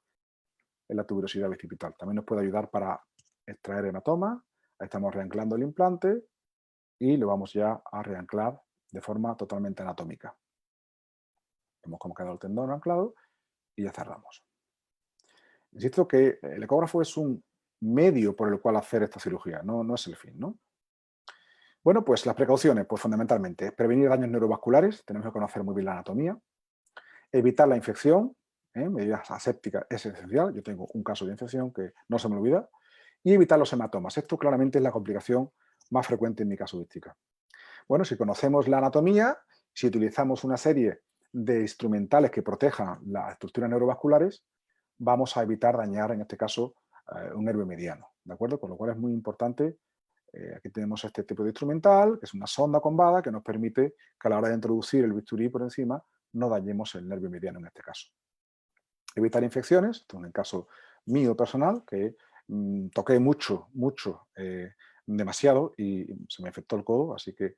S2: en la tuberosidad bicipital. También nos puede ayudar para extraer hematoma. Ahí estamos reanclando el implante y lo vamos ya a reanclar de forma totalmente anatómica. Vemos cómo ha quedado el tendón anclado y ya cerramos. Insisto que el ecógrafo es un medio por el cual hacer esta cirugía, no es el fin, ¿no? Bueno, pues las precauciones, pues fundamentalmente, prevenir daños neurovasculares, tenemos que conocer muy bien la anatomía, evitar la infección, medidas asépticas es esencial, yo tengo un caso de infección que no se me olvida, y evitar los hematomas. Esto claramente es la complicación más frecuente en mi casuística. Bueno, si conocemos la anatomía, si utilizamos una serie de instrumentales que protejan las estructuras neurovasculares, vamos a evitar dañar, en este caso, un nervio mediano, ¿de acuerdo? Con lo cual es muy importante. Aquí tenemos este tipo de instrumental, que es una sonda con bada, que nos permite que a la hora de introducir el bisturí por encima no dañemos el nervio mediano en este caso. Evitar infecciones, esto en el caso mío personal, que toqué mucho, demasiado y se me infectó el codo, así que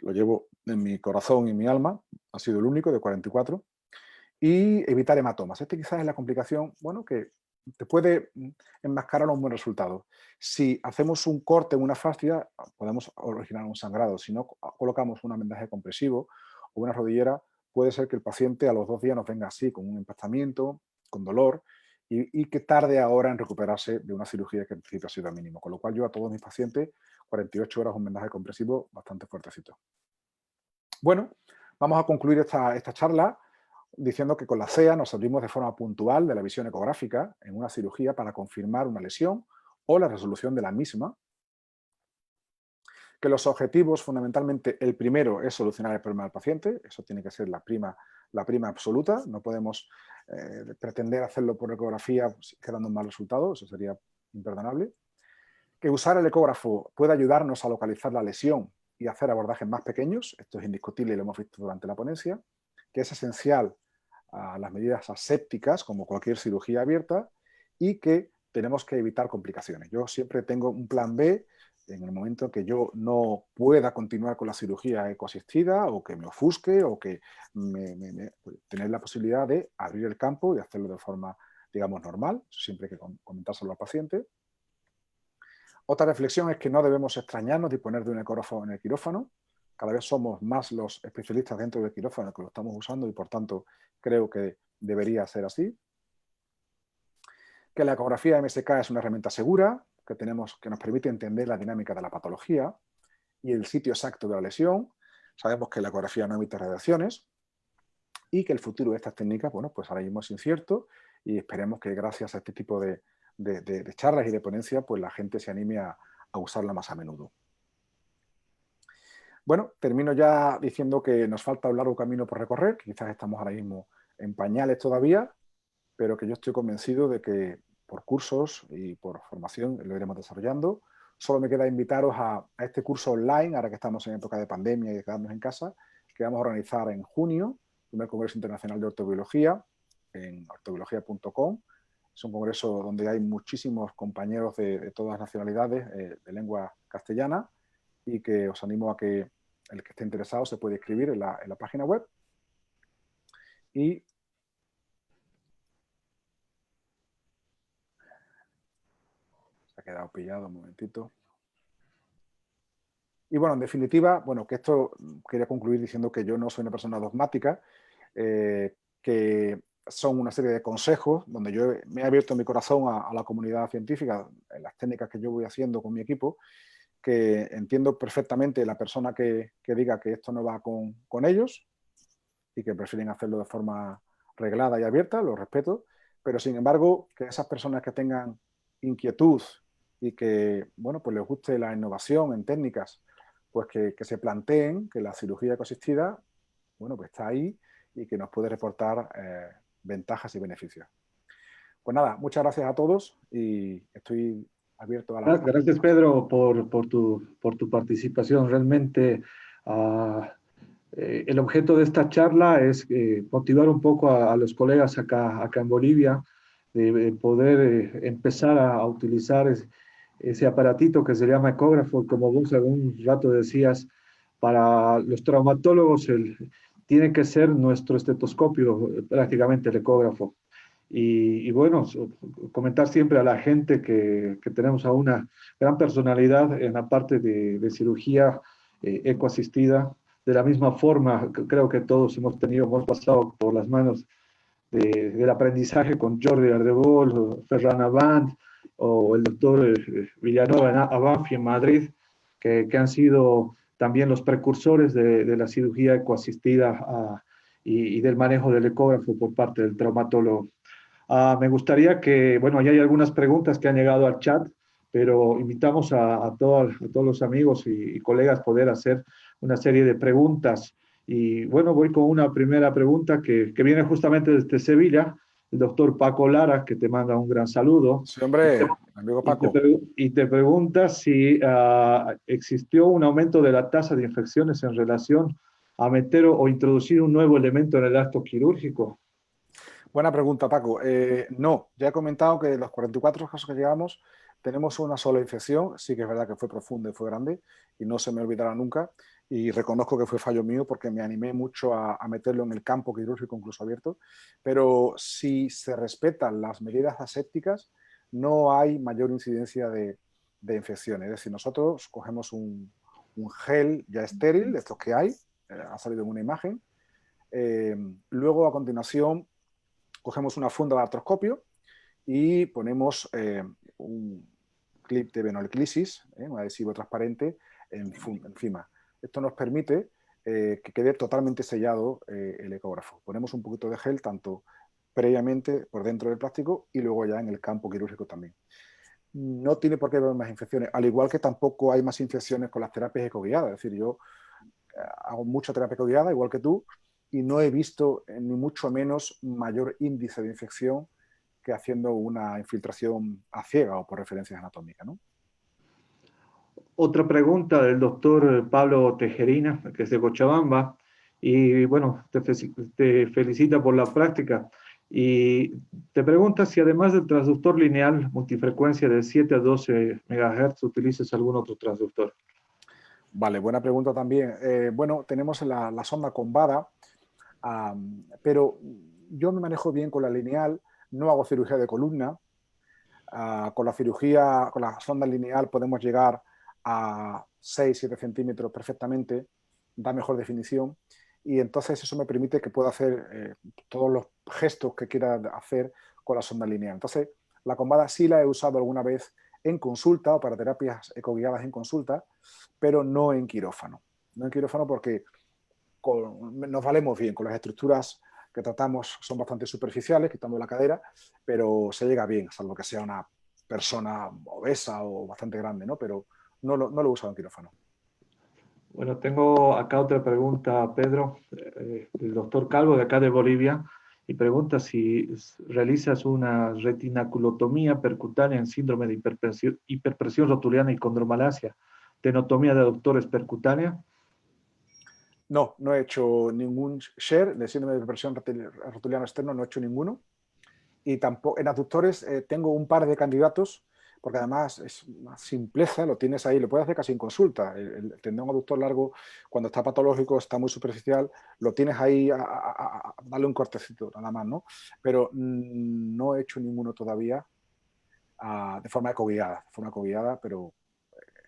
S2: lo llevo en mi corazón y en mi alma, ha sido el único de 44. Y evitar hematomas. Este quizás es la complicación, bueno, que te puede enmascarar un buen resultado. Si hacemos un corte en una fascia, podemos originar un sangrado. Si no colocamos un vendaje compresivo o una rodillera, puede ser que el paciente a los 2 días nos venga así, con un empastamiento, con dolor, y que tarde ahora en recuperarse de una cirugía que en principio ha sido mínimo. Con lo cual yo a todos mis pacientes, 48 horas un vendaje compresivo bastante fuertecito. Bueno, vamos a concluir esta charla diciendo que con la CEA nos servimos de forma puntual de la visión ecográfica en una cirugía para confirmar una lesión o la resolución de la misma, que los objetivos fundamentalmente, el primero es solucionar el problema del paciente, eso tiene que ser la prima absoluta, no podemos pretender hacerlo por ecografía quedando un mal resultado, eso sería imperdonable, que usar el ecógrafo puede ayudarnos a localizar la lesión y hacer abordajes más pequeños, esto es indiscutible y lo hemos visto durante la ponencia, que es esencial a las medidas asépticas, como cualquier cirugía abierta, y que tenemos que evitar complicaciones. Yo siempre tengo un plan B en el momento que yo no pueda continuar con la cirugía ecoasistida o que me ofusque o que tener la posibilidad de abrir el campo y hacerlo de forma, digamos, normal. Siempre hay que comentárselo al paciente. Otra reflexión es que no debemos extrañarnos de disponer de un ecógrafo en el quirófano. Cada vez somos más los especialistas dentro del quirófano que lo estamos usando y, por tanto, creo que debería ser así. Que la ecografía MSK es una herramienta segura, que nos permite entender la dinámica de la patología y el sitio exacto de la lesión. Sabemos que la ecografía no emite radiaciones y que el futuro de estas técnicas, bueno, pues ahora mismo es incierto y esperemos que gracias a este tipo de charlas y de ponencias, pues la gente se anime a usarla más a menudo. Bueno, termino ya diciendo que nos falta un largo camino por recorrer, que quizás estamos ahora mismo en pañales todavía, pero que yo estoy convencido de que por cursos y por formación lo iremos desarrollando. Solo me queda invitaros a este curso online, ahora que estamos en época de pandemia y de quedarnos en casa, que vamos a organizar en junio, el primer Congreso Internacional de Ortobiología, en ortobiología.com. Es un congreso donde hay muchísimos compañeros de todas las nacionalidades de lengua castellana y que os animo a que el que esté interesado se puede inscribir en la página web. Y se ha quedado pillado un momentito. Y bueno, en definitiva, bueno, que esto quería concluir diciendo que yo no soy una persona dogmática, que son una serie de consejos donde yo me he abierto mi corazón a la comunidad científica, en las técnicas que yo voy haciendo con mi equipo, que entiendo perfectamente la persona que diga que esto no va con ellos y que prefieren hacerlo de forma reglada y abierta, lo respeto, pero sin embargo, que esas personas que tengan inquietud y que, bueno, pues les guste la innovación en técnicas, pues que se planteen que la cirugía ecosistida, bueno, pues está ahí y que nos puede reportar ventajas y beneficios. Pues nada, muchas gracias a todos y estoy abierto a la...
S1: Gracias, Pedro, por tu participación. Realmente el objeto de esta charla es motivar un poco a los colegas acá en Bolivia de poder empezar a utilizar ese aparatito que se llama ecógrafo, como vos algún rato decías, para los traumatólogos tiene que ser nuestro estetoscopio, prácticamente el ecógrafo. Y bueno, comentar siempre a la gente que tenemos a una gran personalidad en la parte de cirugía ecoasistida. De la misma forma, creo que todos hemos pasado por las manos del aprendizaje con Jordi Ardebol, Ferran Avant o el doctor Villanueva en Banfi en Madrid, que han sido también los precursores de la cirugía ecoasistida y del manejo del ecógrafo por parte del traumatólogo. Me gustaría que, bueno, ya hay algunas preguntas que han llegado al chat, pero invitamos a todos los amigos y colegas a poder hacer una serie de preguntas. Y bueno, voy con una primera pregunta que viene justamente desde Sevilla, el doctor Paco Lara, que te manda un gran saludo,
S2: Sí, hombre, amigo Paco.
S1: y te pregunta si existió un aumento de la tasa de infecciones en relación a meter o introducir un nuevo elemento en el acto quirúrgico.
S2: Buena pregunta, Paco. No, ya he comentado que de los 44 casos que llevamos, tenemos una sola infección. Sí que es verdad que fue profunda y fue grande y no se me olvidará nunca. Y reconozco que fue fallo mío porque me animé mucho a meterlo en el campo quirúrgico, incluso abierto. Pero si se respetan las medidas asépticas, no hay mayor incidencia de infecciones. Es decir, nosotros cogemos un gel ya estéril, de estos que hay, ha salido en una imagen. Luego, a continuación, cogemos una funda de artroscopio y ponemos un clip de venoclisis, un adhesivo transparente encima. Esto nos permite que quede totalmente sellado el ecógrafo. Ponemos un poquito de gel tanto previamente por dentro del plástico y luego ya en el campo quirúrgico también. No tiene por qué haber más infecciones, al igual que tampoco hay más infecciones con las terapias ecoguiadas. Es decir, yo hago mucha terapia ecoguiada, igual que tú, y no he visto ni mucho menos mayor índice de infección que haciendo una infiltración a ciega o por referencias anatómicas, ¿no?
S1: Otra pregunta del doctor Pablo Tejerina, que es de Cochabamba, y bueno, te felicita por la práctica. Y te pregunta si además del transductor lineal multifrecuencia de 7 a 12 MHz utilizas algún otro transductor.
S2: Vale, buena pregunta también. Bueno, tenemos la sonda con VADA, pero yo me manejo bien con la lineal, no hago cirugía de columna. Con la cirugía, con la sonda lineal podemos llegar a 6-7 centímetros perfectamente, da mejor definición y entonces eso me permite que pueda hacer todos los gestos que quiera hacer con la sonda lineal. Entonces, la combada sí la he usado alguna vez en consulta o para terapias ecoguiadas en consulta, pero no en quirófano. No en quirófano porque nos valemos bien con las estructuras que tratamos, son bastante superficiales, quitando la cadera, pero se llega bien, salvo que sea una persona obesa o bastante grande, ¿no? Pero no lo he usado en quirófano.
S1: Bueno, tengo acá otra pregunta, Pedro, el doctor Calvo de acá de Bolivia, y pregunta si realizas una retinaculotomía percutánea en síndrome de hiperpresión rotuliana y condromalacia, tenotomía de aductores percutánea.
S2: No, no he hecho ningún share de síndrome de hiperpresión rotuliano externo, no he hecho ninguno. Y tampoco en aductores tengo un par de candidatos, porque además es una simpleza, lo tienes ahí, lo puedes hacer casi en consulta. El tendón aductor largo, cuando está patológico, está muy superficial, lo tienes ahí a darle un cortecito nada más, ¿no? Pero no he hecho ninguno todavía de forma ecoguiada, pero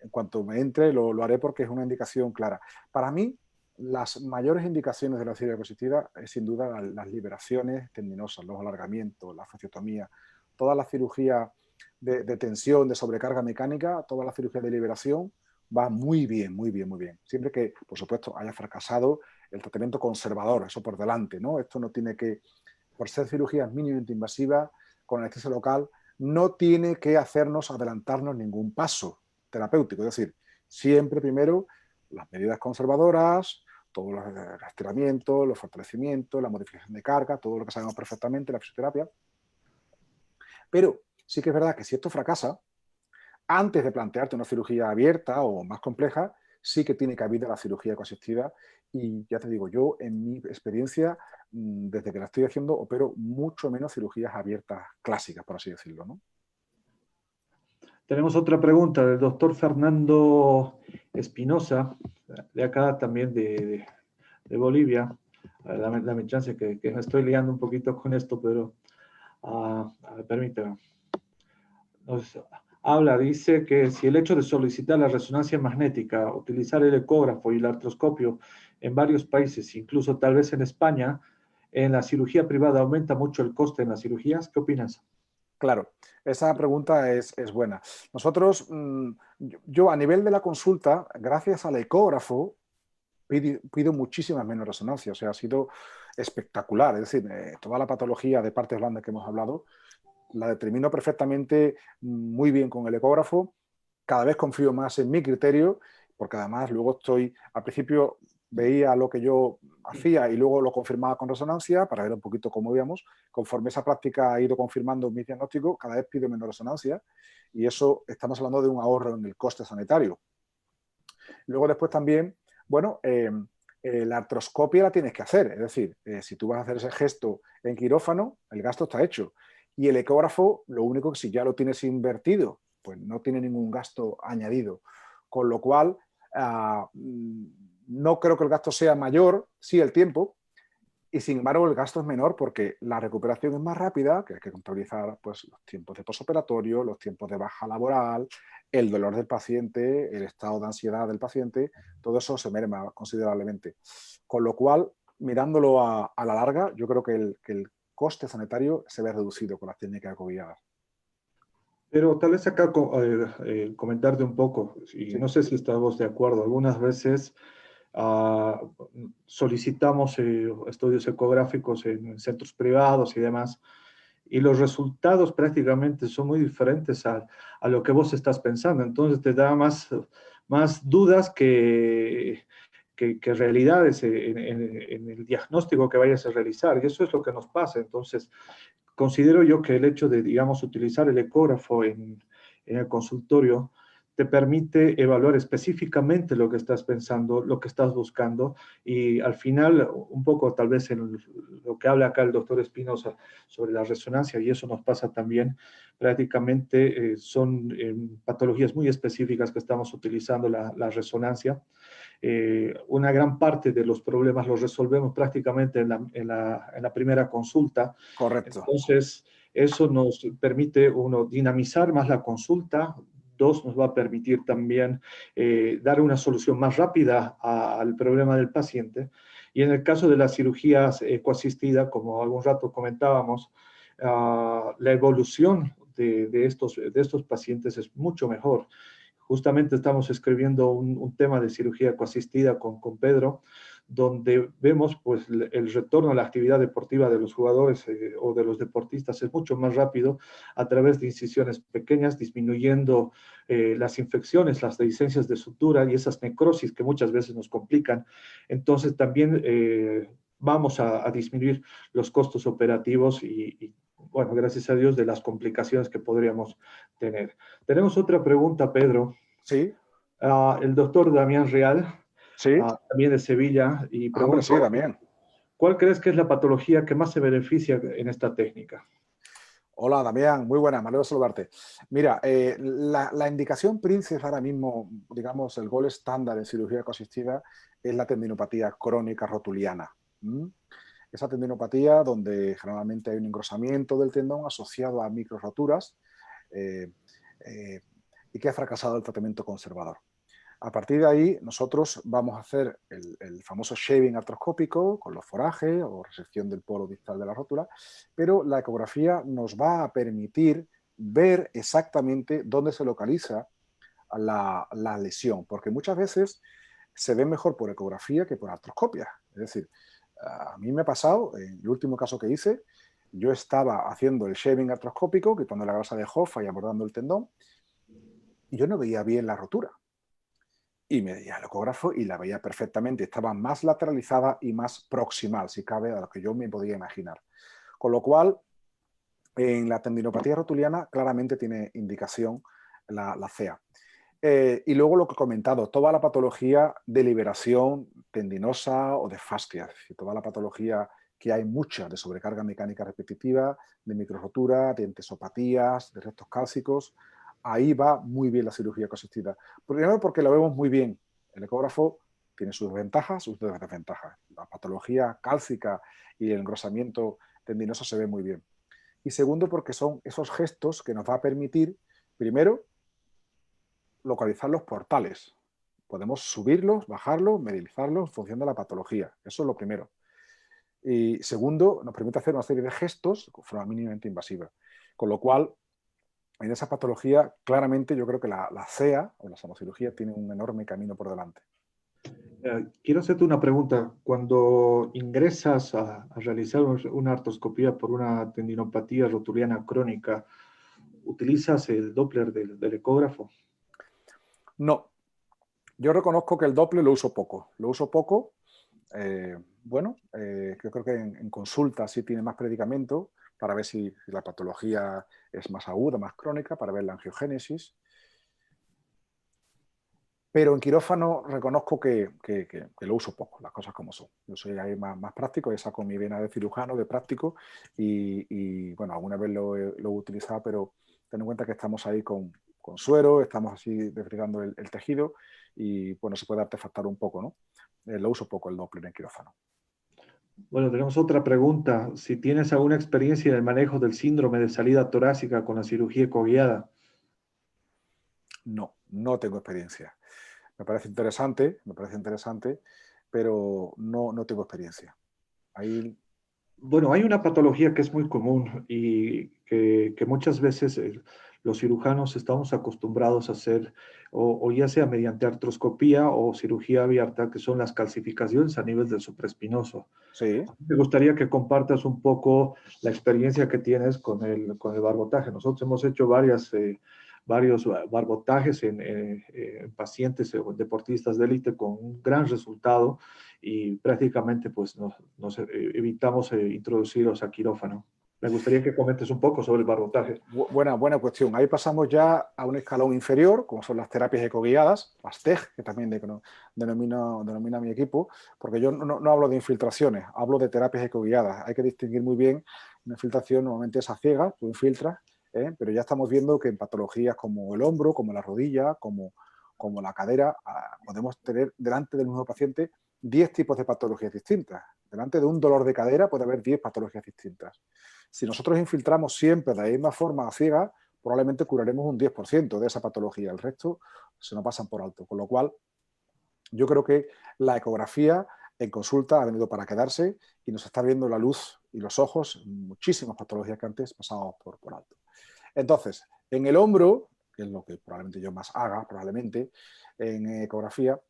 S2: en cuanto me entre lo haré porque es una indicación clara. Para mí, las mayores indicaciones de la cirugía positiva es sin duda las liberaciones tendinosas, los alargamientos, la fasciotomía, toda la cirugía de tensión, de sobrecarga mecánica, toda la cirugía de liberación va muy bien, muy bien, muy bien. Siempre que, por supuesto, haya fracasado el tratamiento conservador, eso por delante, ¿no? Esto no tiene que, por ser cirugías mínimamente invasivas, con anestesia local, no tiene que hacernos adelantarnos ningún paso terapéutico. Es decir, siempre primero las medidas conservadoras, todos los estiramientos, los fortalecimientos, la modificación de carga, todo lo que sabemos perfectamente, la fisioterapia. Pero sí que es verdad que si esto fracasa, antes de plantearte una cirugía abierta o más compleja, sí que tiene cabida la cirugía coasistiva. Y ya te digo, yo en mi experiencia, desde que la estoy haciendo, opero mucho menos cirugías abiertas clásicas, por así decirlo, ¿no?
S1: Tenemos otra pregunta del doctor Fernando Espinosa, de acá también de Bolivia. Dame chance que me estoy liando un poquito con esto, pero permítame. Nos dice que si el hecho de solicitar la resonancia magnética, utilizar el ecógrafo y el artroscopio en varios países, incluso tal vez en España, en la cirugía privada aumenta mucho el coste en las cirugías, ¿qué opinas?
S2: Claro, esa pregunta es buena. Nosotros, yo a nivel de la consulta, gracias al ecógrafo, pido muchísimas menos resonancias. O sea, ha sido espectacular. Es decir, toda la patología de partes blandas que hemos hablado, la determino perfectamente muy bien con el ecógrafo. Cada vez confío más en mi criterio, porque además luego estoy, al principio veía lo que yo hacía y luego lo confirmaba con resonancia para ver un poquito cómo íbamos. Conforme esa práctica ha ido confirmando mi diagnóstico, cada vez pido menos resonancia y eso estamos hablando de un ahorro en el coste sanitario. Luego después también, bueno, la artroscopia la tienes que hacer, es decir, si tú vas a hacer ese gesto en quirófano, el gasto está hecho. Y el ecógrafo, lo único que si ya lo tienes invertido, pues no tiene ningún gasto añadido. Con lo cual, no creo que el gasto sea mayor, sí el tiempo, y sin embargo el gasto es menor porque la recuperación es más rápida, que hay que contabilizar pues, los tiempos de posoperatorio, los tiempos de baja laboral, el dolor del paciente, el estado de ansiedad del paciente, todo eso se merma considerablemente. Con lo cual, mirándolo a la larga, yo creo que el coste sanitario se ve reducido con las técnicas ecoguiadas.
S1: Pero tal vez acá comentarte un poco, y
S2: Sí,
S1: no sé si estamos de acuerdo, algunas veces ah, solicitamos estudios ecográficos en centros privados y demás, y los resultados prácticamente son muy diferentes a lo que vos estás pensando. Entonces te da más dudas que realidades en el diagnóstico que vayas a realizar. Y eso es lo que nos pasa. Entonces, considero yo que el hecho de, digamos, utilizar el ecógrafo en el consultorio te permite evaluar específicamente lo que estás pensando, lo que estás buscando, y al final, un poco tal vez en lo que habla acá el doctor Espinosa sobre la resonancia, y eso nos pasa también, prácticamente son patologías muy específicas que estamos utilizando la resonancia. Una gran parte de los problemas los resolvemos prácticamente en la primera consulta.
S2: correcto.
S1: Entonces, eso nos permite, uno, dinamizar más la consulta. Dos, nos va a permitir también dar una solución más rápida al problema del paciente. Y en el caso de las cirugías coasistida, como algún rato comentábamos, la evolución de estos pacientes es mucho mejor. Justamente estamos escribiendo un tema de cirugía coasistida con Pedro, donde vemos pues el retorno a la actividad deportiva de los jugadores o de los deportistas es mucho más rápido a través de incisiones pequeñas, disminuyendo las infecciones, las dehiscencias de sutura y esas necrosis que muchas veces nos complican. Entonces también vamos a disminuir los costos operativos bueno, gracias a Dios, de las complicaciones que podríamos tener. Tenemos otra pregunta, Pedro.
S2: Sí,
S1: El doctor Damián Real,
S2: sí.
S1: también de Sevilla, y
S2: Hombre,
S1: pregunta,
S2: sí, también.
S1: ¿cuál crees que es la patología que más se beneficia en esta técnica?
S2: Hola, Damián, muy buena, me alegro de saludarte. Mira, la indicación principal ahora mismo, digamos, el gol estándar en cirugía coasistiva es la tendinopatía crónica rotuliana. ¿Mm? Esa tendinopatía donde generalmente hay un engrosamiento del tendón asociado a microroturas eh, eh, y que ha fracasado el tratamiento conservador. A partir de ahí, nosotros vamos a hacer el famoso shaving artroscópico con los forajes o resección del polo distal de la rótula, pero la ecografía nos va a permitir ver exactamente dónde se localiza la lesión, porque muchas veces se ve mejor por ecografía que por artroscopia. Es decir, a mí me ha pasado, en el último caso que hice, yo estaba haciendo el shaving artroscópico, quitando la grasa de Hoffa y abordando el tendón, y yo no veía bien la rotura y me veía el ecógrafo y la veía perfectamente. Estaba más lateralizada y más proximal, si cabe, a lo que yo me podía imaginar. Con lo cual, en la tendinopatía rotuliana claramente tiene indicación la CEA. Y luego lo que he comentado, toda la patología de liberación tendinosa o de fascia, es decir, toda la patología que hay mucha de sobrecarga mecánica repetitiva, de microrotura, de entesopatías, de restos cálcicos, ahí va muy bien la cirugía coasistida. Primero porque lo vemos muy bien. El ecógrafo tiene sus ventajas, sus desventajas. La patología cálcica y el engrosamiento tendinoso se ve muy bien. Y segundo porque son esos gestos que nos va a permitir, primero, localizar los portales. Podemos subirlos, bajarlos, medializarlos en función de la patología. Eso es lo primero. Y segundo, nos permite hacer una serie de gestos de forma mínimamente invasiva. Con lo cual, en esa patología, claramente yo creo que la CEA o la samocirugía tiene un enorme camino por delante.
S1: Quiero hacerte una pregunta. Cuando ingresas a realizar una artroscopía por una tendinopatía rotuliana crónica, ¿utilizas el Doppler del ecógrafo?
S2: No, yo reconozco que el Doppler lo uso poco. Lo uso poco Yo creo que en consulta sí tiene más predicamento para ver si la patología es más aguda, más crónica, para ver la angiogénesis. Pero en quirófano reconozco que lo uso poco, las cosas como son. Yo soy ahí más práctico, y saco mi vena de cirujano, de práctico, bueno, alguna vez lo he utilizado, pero ten en cuenta que estamos ahí con suero, estamos así desbrigando el tejido y, bueno, se puede artefactar un poco, ¿no? Lo uso poco el Doppler en quirófano.
S1: Bueno, tenemos otra pregunta. Si tienes alguna experiencia en el manejo del síndrome de salida torácica con la cirugía ecoguiada.
S2: No tengo experiencia. Me parece interesante, pero no tengo experiencia. Ahí...
S1: Bueno, hay una patología que es muy común y que muchas veces los cirujanos estamos acostumbrados a hacer, o ya sea mediante artroscopía o cirugía abierta, que son las calcificaciones a nivel del supraespinoso.
S2: Sí.
S1: Me gustaría que compartas un poco la experiencia que tienes con el barbotaje. Nosotros hemos hecho varios barbotajes en pacientes o deportistas de élite con un gran resultado y prácticamente pues nos evitamos introducirlos a quirófano. Me gustaría que comentes un poco sobre el barbotaje.
S2: Buena cuestión. Ahí pasamos ya a un escalón inferior, como son las terapias ecoguiadas, las TEG, que también denomina mi equipo, porque yo no hablo de infiltraciones, hablo de terapias ecoguiadas. Hay que distinguir muy bien. Una infiltración normalmente es a ciegas, tú infiltras, pero ya estamos viendo que en patologías como el hombro, como la rodilla, como la cadera, podemos tener delante del mismo paciente 10 tipos de patologías distintas. Delante de un dolor de cadera puede haber 10 patologías distintas. Si nosotros infiltramos siempre de la misma forma a ciega, probablemente curaremos un 10% de esa patología. El resto se nos pasan por alto. Con lo cual, yo creo que la ecografía en consulta ha venido para quedarse y nos está viendo la luz y los ojos muchísimas patologías que antes pasábamos por alto. Entonces, en el hombro, que es lo que probablemente yo más haga, probablemente, en ecografía,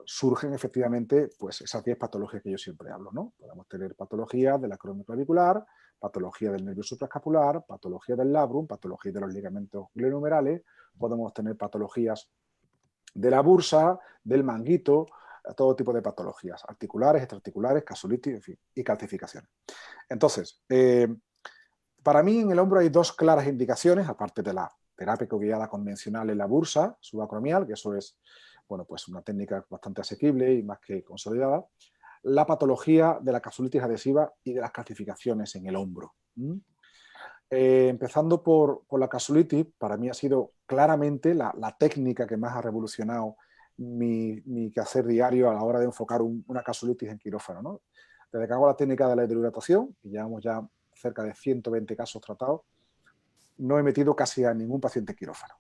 S2: surgen efectivamente pues, esas 10 patologías que yo siempre hablo, ¿no? Podemos tener patologías de la acromioclavicular, patología del nervio supraescapular, patología del labrum, patología de los ligamentos glenohumerales, podemos tener patologías de la bursa, del manguito, todo tipo de patologías, articulares, extraarticulares, casulitis, en fin, y calcificaciones. Entonces, para mí en el hombro hay dos claras indicaciones, aparte de la terapia ecoguiada convencional en la bursa subacromial, que eso es, bueno, pues una técnica bastante asequible y más que consolidada, la patología de la casulitis adhesiva y de las calcificaciones en el hombro. Empezando por la casulitis, para mí ha sido claramente la técnica que más ha revolucionado mi quehacer diario a la hora de enfocar una casulitis en quirófano, ¿no? Desde que hago la técnica de la hidrohidratación, que llevamos ya cerca de 120 casos tratados, no he metido casi a ningún paciente en quirófano.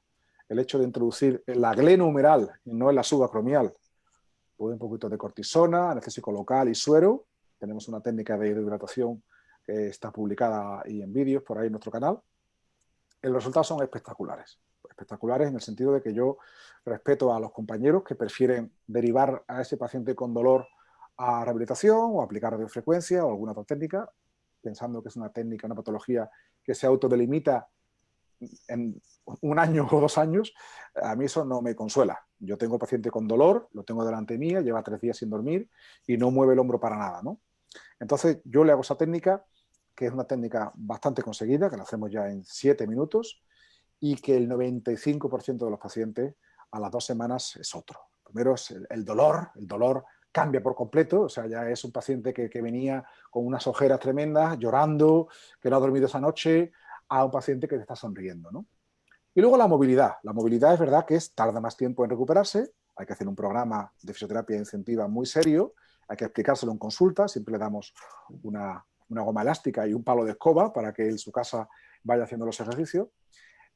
S2: El hecho de introducir en la glenohumeral y no en la subacromial, un poquito de cortisona, anestésico local y suero. Tenemos una técnica de hidrohidratación que está publicada y en vídeos por ahí en nuestro canal. Los resultados son espectaculares. Espectaculares en el sentido de que yo respeto a los compañeros que prefieren derivar a ese paciente con dolor a rehabilitación o aplicar radiofrecuencia o alguna otra técnica, pensando que es una técnica, una patología que se autodelimita en un año o 2 años. A mí eso no me consuela. Yo tengo el paciente con dolor, lo tengo delante mía, lleva 3 días sin dormir y no mueve el hombro para nada, ¿no? Entonces yo le hago esa técnica, que es una técnica bastante conseguida, que la hacemos ya en 7 minutos y que el 95% de los pacientes a las 2 semanas es otro. Primero es el dolor cambia por completo, o sea, ya es un paciente que venía con unas ojeras tremendas, llorando, que no ha dormido esa noche, a un paciente que te está sonriendo, ¿no? Y luego la movilidad. La movilidad es verdad que tarda más tiempo en recuperarse, hay que hacer un programa de fisioterapia incentiva muy serio, hay que explicárselo en consulta, siempre le damos una goma elástica y un palo de escoba para que en su casa vaya haciendo los ejercicios.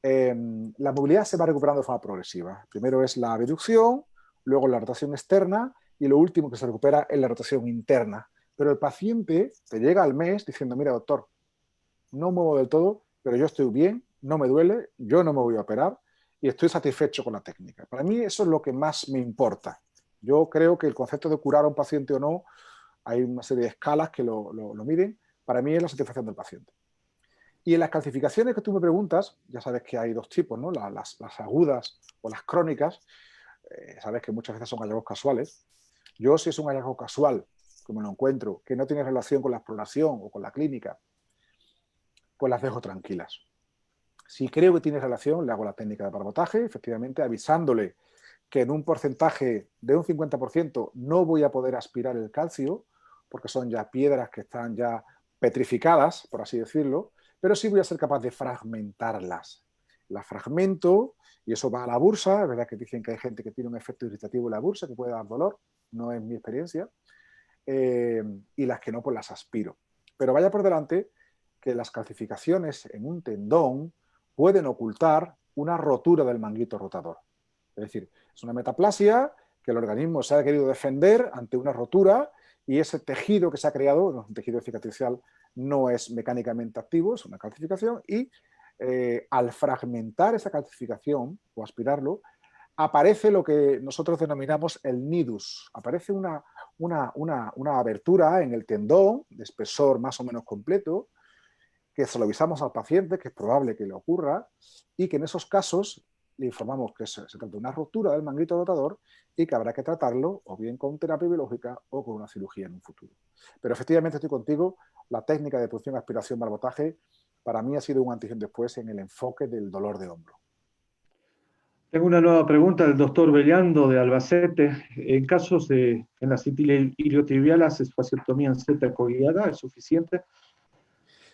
S2: La movilidad se va recuperando de forma progresiva. Primero es la abducción, luego la rotación externa y lo último que se recupera es la rotación interna. Pero el paciente te llega al mes diciendo, mira doctor, no muevo del todo, pero yo estoy bien, no me duele, yo no me voy a operar y estoy satisfecho con la técnica. Para mí eso es lo que más me importa. Yo creo que el concepto de curar a un paciente o no, hay una serie de escalas que lo miden. Para mí es la satisfacción del paciente. Y en las calcificaciones que tú me preguntas, ya sabes que hay 2 tipos, ¿no? Las agudas o las crónicas. Sabes que muchas veces son hallazgos casuales. Yo, si es un hallazgo casual, como lo encuentro, que no tiene relación con la exploración o con la clínica, pues las dejo tranquilas. Si creo que tiene relación, le hago la técnica de barbotaje, efectivamente, avisándole que en un porcentaje de un 50% no voy a poder aspirar el calcio, porque son ya piedras que están ya petrificadas, por así decirlo, pero sí voy a ser capaz de fragmentarlas. Las fragmento y eso va a la bursa. Es verdad que dicen que hay gente que tiene un efecto irritativo en la bursa, que puede dar dolor, no es mi experiencia, y las que no, pues las aspiro. Pero vaya por delante que las calcificaciones en un tendón pueden ocultar una rotura del manguito rotador. Es decir, es una metaplasia que el organismo se ha querido defender ante una rotura y ese tejido que se ha creado, un tejido cicatricial, no es mecánicamente activo, es una calcificación y al fragmentar esa calcificación o aspirarlo, aparece lo que nosotros denominamos el nidus. Aparece una abertura en el tendón de espesor más o menos completo, que se lo avisamos al paciente, que es probable que le ocurra, y que en esos casos le informamos que se trata de una ruptura del manguito rotador y que habrá que tratarlo o bien con terapia biológica o con una cirugía en un futuro. Pero efectivamente estoy contigo, la técnica de punción, aspiración, barbotaje, para mí ha sido un antes y un después en el enfoque del dolor de hombro.
S1: Tengo una nueva pregunta del doctor Bellando de Albacete. En casos de en la cintura iliotibial, ¿hace fasciectomía en Z coaguilada? ¿Es suficiente?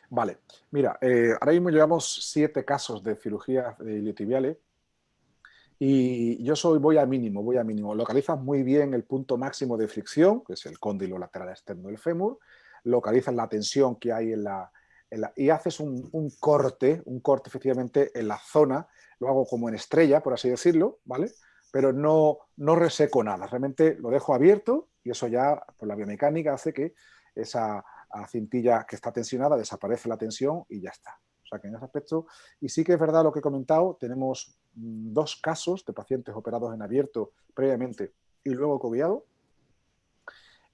S2: Vale, mira, ahora mismo llevamos 7 casos de cirugía de iliotibiales y yo voy a mínimo, voy a mínimo. Localizas muy bien el punto máximo de fricción, que es el cóndilo lateral externo del fémur, localizas la tensión que hay y haces un corte efectivamente en la zona, lo hago como en estrella, por así decirlo, ¿vale? Pero no reseco nada, realmente lo dejo abierto y eso ya, por la biomecánica, hace que esa cintilla que está tensionada desaparece la tensión y ya está. O sea que en ese aspecto, y sí que es verdad lo que he comentado, tenemos 2 casos de pacientes operados en abierto previamente y luego cobiado,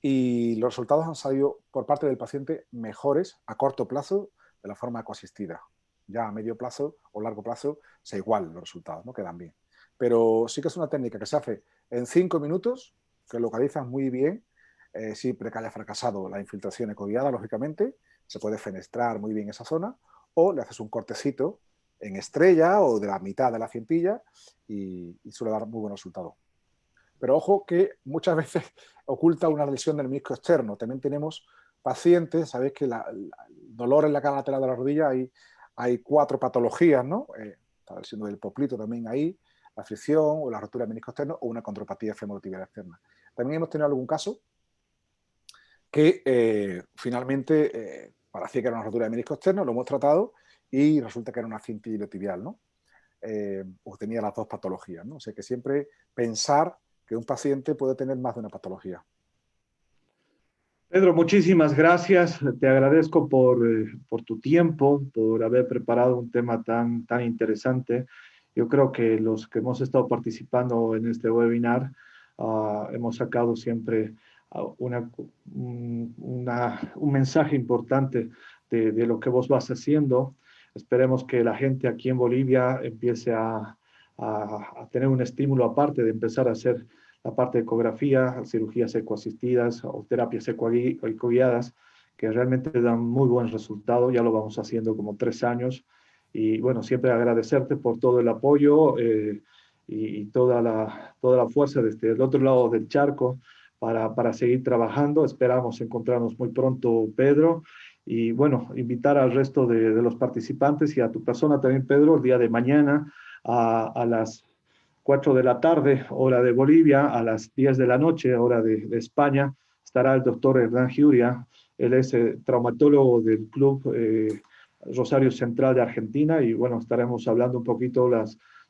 S2: y los resultados han salido por parte del paciente mejores a corto plazo de la forma coasistida. Ya a medio plazo o largo plazo se igualan los resultados, ¿no? Quedan bien. Pero sí que es una técnica que se hace en 5 minutos, que localizas muy bien, siempre que haya fracasado la infiltración ecoviada, lógicamente, se puede fenestrar muy bien esa zona, o le haces un cortecito en estrella o de la mitad de la cientilla y suele dar muy buen resultado. Pero ojo que muchas veces oculta una lesión del menisco externo. También tenemos pacientes, sabéis que el dolor en la cara lateral de la rodilla hay 4 patologías, ¿no? Está el síndrome del poplito también ahí, la fricción o la rotura del menisco externo o una condropatía femorotibial externa. También hemos tenido algún caso que finalmente parecía que era una rotura del menisco externo, lo hemos tratado y resulta que era una cinta iliotibial, ¿no? O tenía las 2 patologías, ¿no? O sea que siempre pensar que un paciente puede tener más de una patología.
S1: Pedro, muchísimas gracias. Te agradezco por tu tiempo, por haber preparado un tema tan interesante. Yo creo que los que hemos estado participando en este webinar hemos sacado siempre un mensaje importante de lo que vos vas haciendo. Esperemos que la gente aquí en Bolivia empiece a tener un estímulo aparte de empezar a hacer la parte de ecografía, cirugías ecoasistidas o terapias ecoguiadas, que realmente dan muy buen resultado. Ya lo vamos haciendo como 3 años. Y bueno, siempre agradecerte por todo el apoyo y toda la fuerza desde el otro lado del charco para seguir trabajando. Esperamos encontrarnos muy pronto, Pedro. Y bueno, invitar al resto de los participantes y a tu persona también, Pedro, el día de mañana a las 4 de la tarde, hora de Bolivia, a las 10 de la noche, hora de España, estará el doctor Hernán Giuria. Él es traumatólogo del Club Rosario Central de Argentina y bueno, estaremos hablando un poquito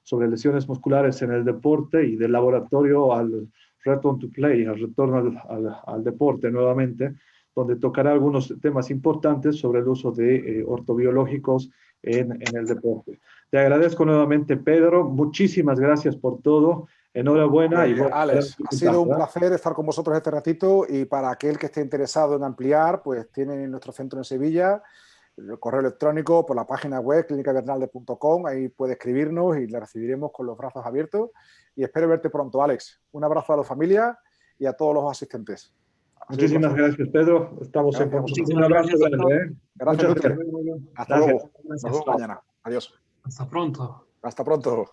S1: sobre lesiones musculares en el deporte y del laboratorio al return to play, al retorno al deporte nuevamente, donde tocará algunos temas importantes sobre el uso de ortobiológicos en el deporte. Te agradezco nuevamente, Pedro. Muchísimas gracias por todo. Enhorabuena. Y
S2: Pues,
S1: bueno,
S2: Alex, ha sido un placer estar con vosotros este ratito y para aquel que esté interesado en ampliar, pues tienen nuestro centro en Sevilla, el correo electrónico por la página web clinicabernalde.com, ahí puede escribirnos y le recibiremos con los brazos abiertos y espero verte pronto, Alex. Un abrazo a la familia y a todos los asistentes.
S1: Muchísimas gracias, Pedro. Estamos en contacto. Un abrazo grande.
S2: Gracias.
S1: Muchas gracias.
S2: Hasta luego. Nos vemos mañana. Adiós.
S3: Hasta pronto.
S2: Hasta pronto.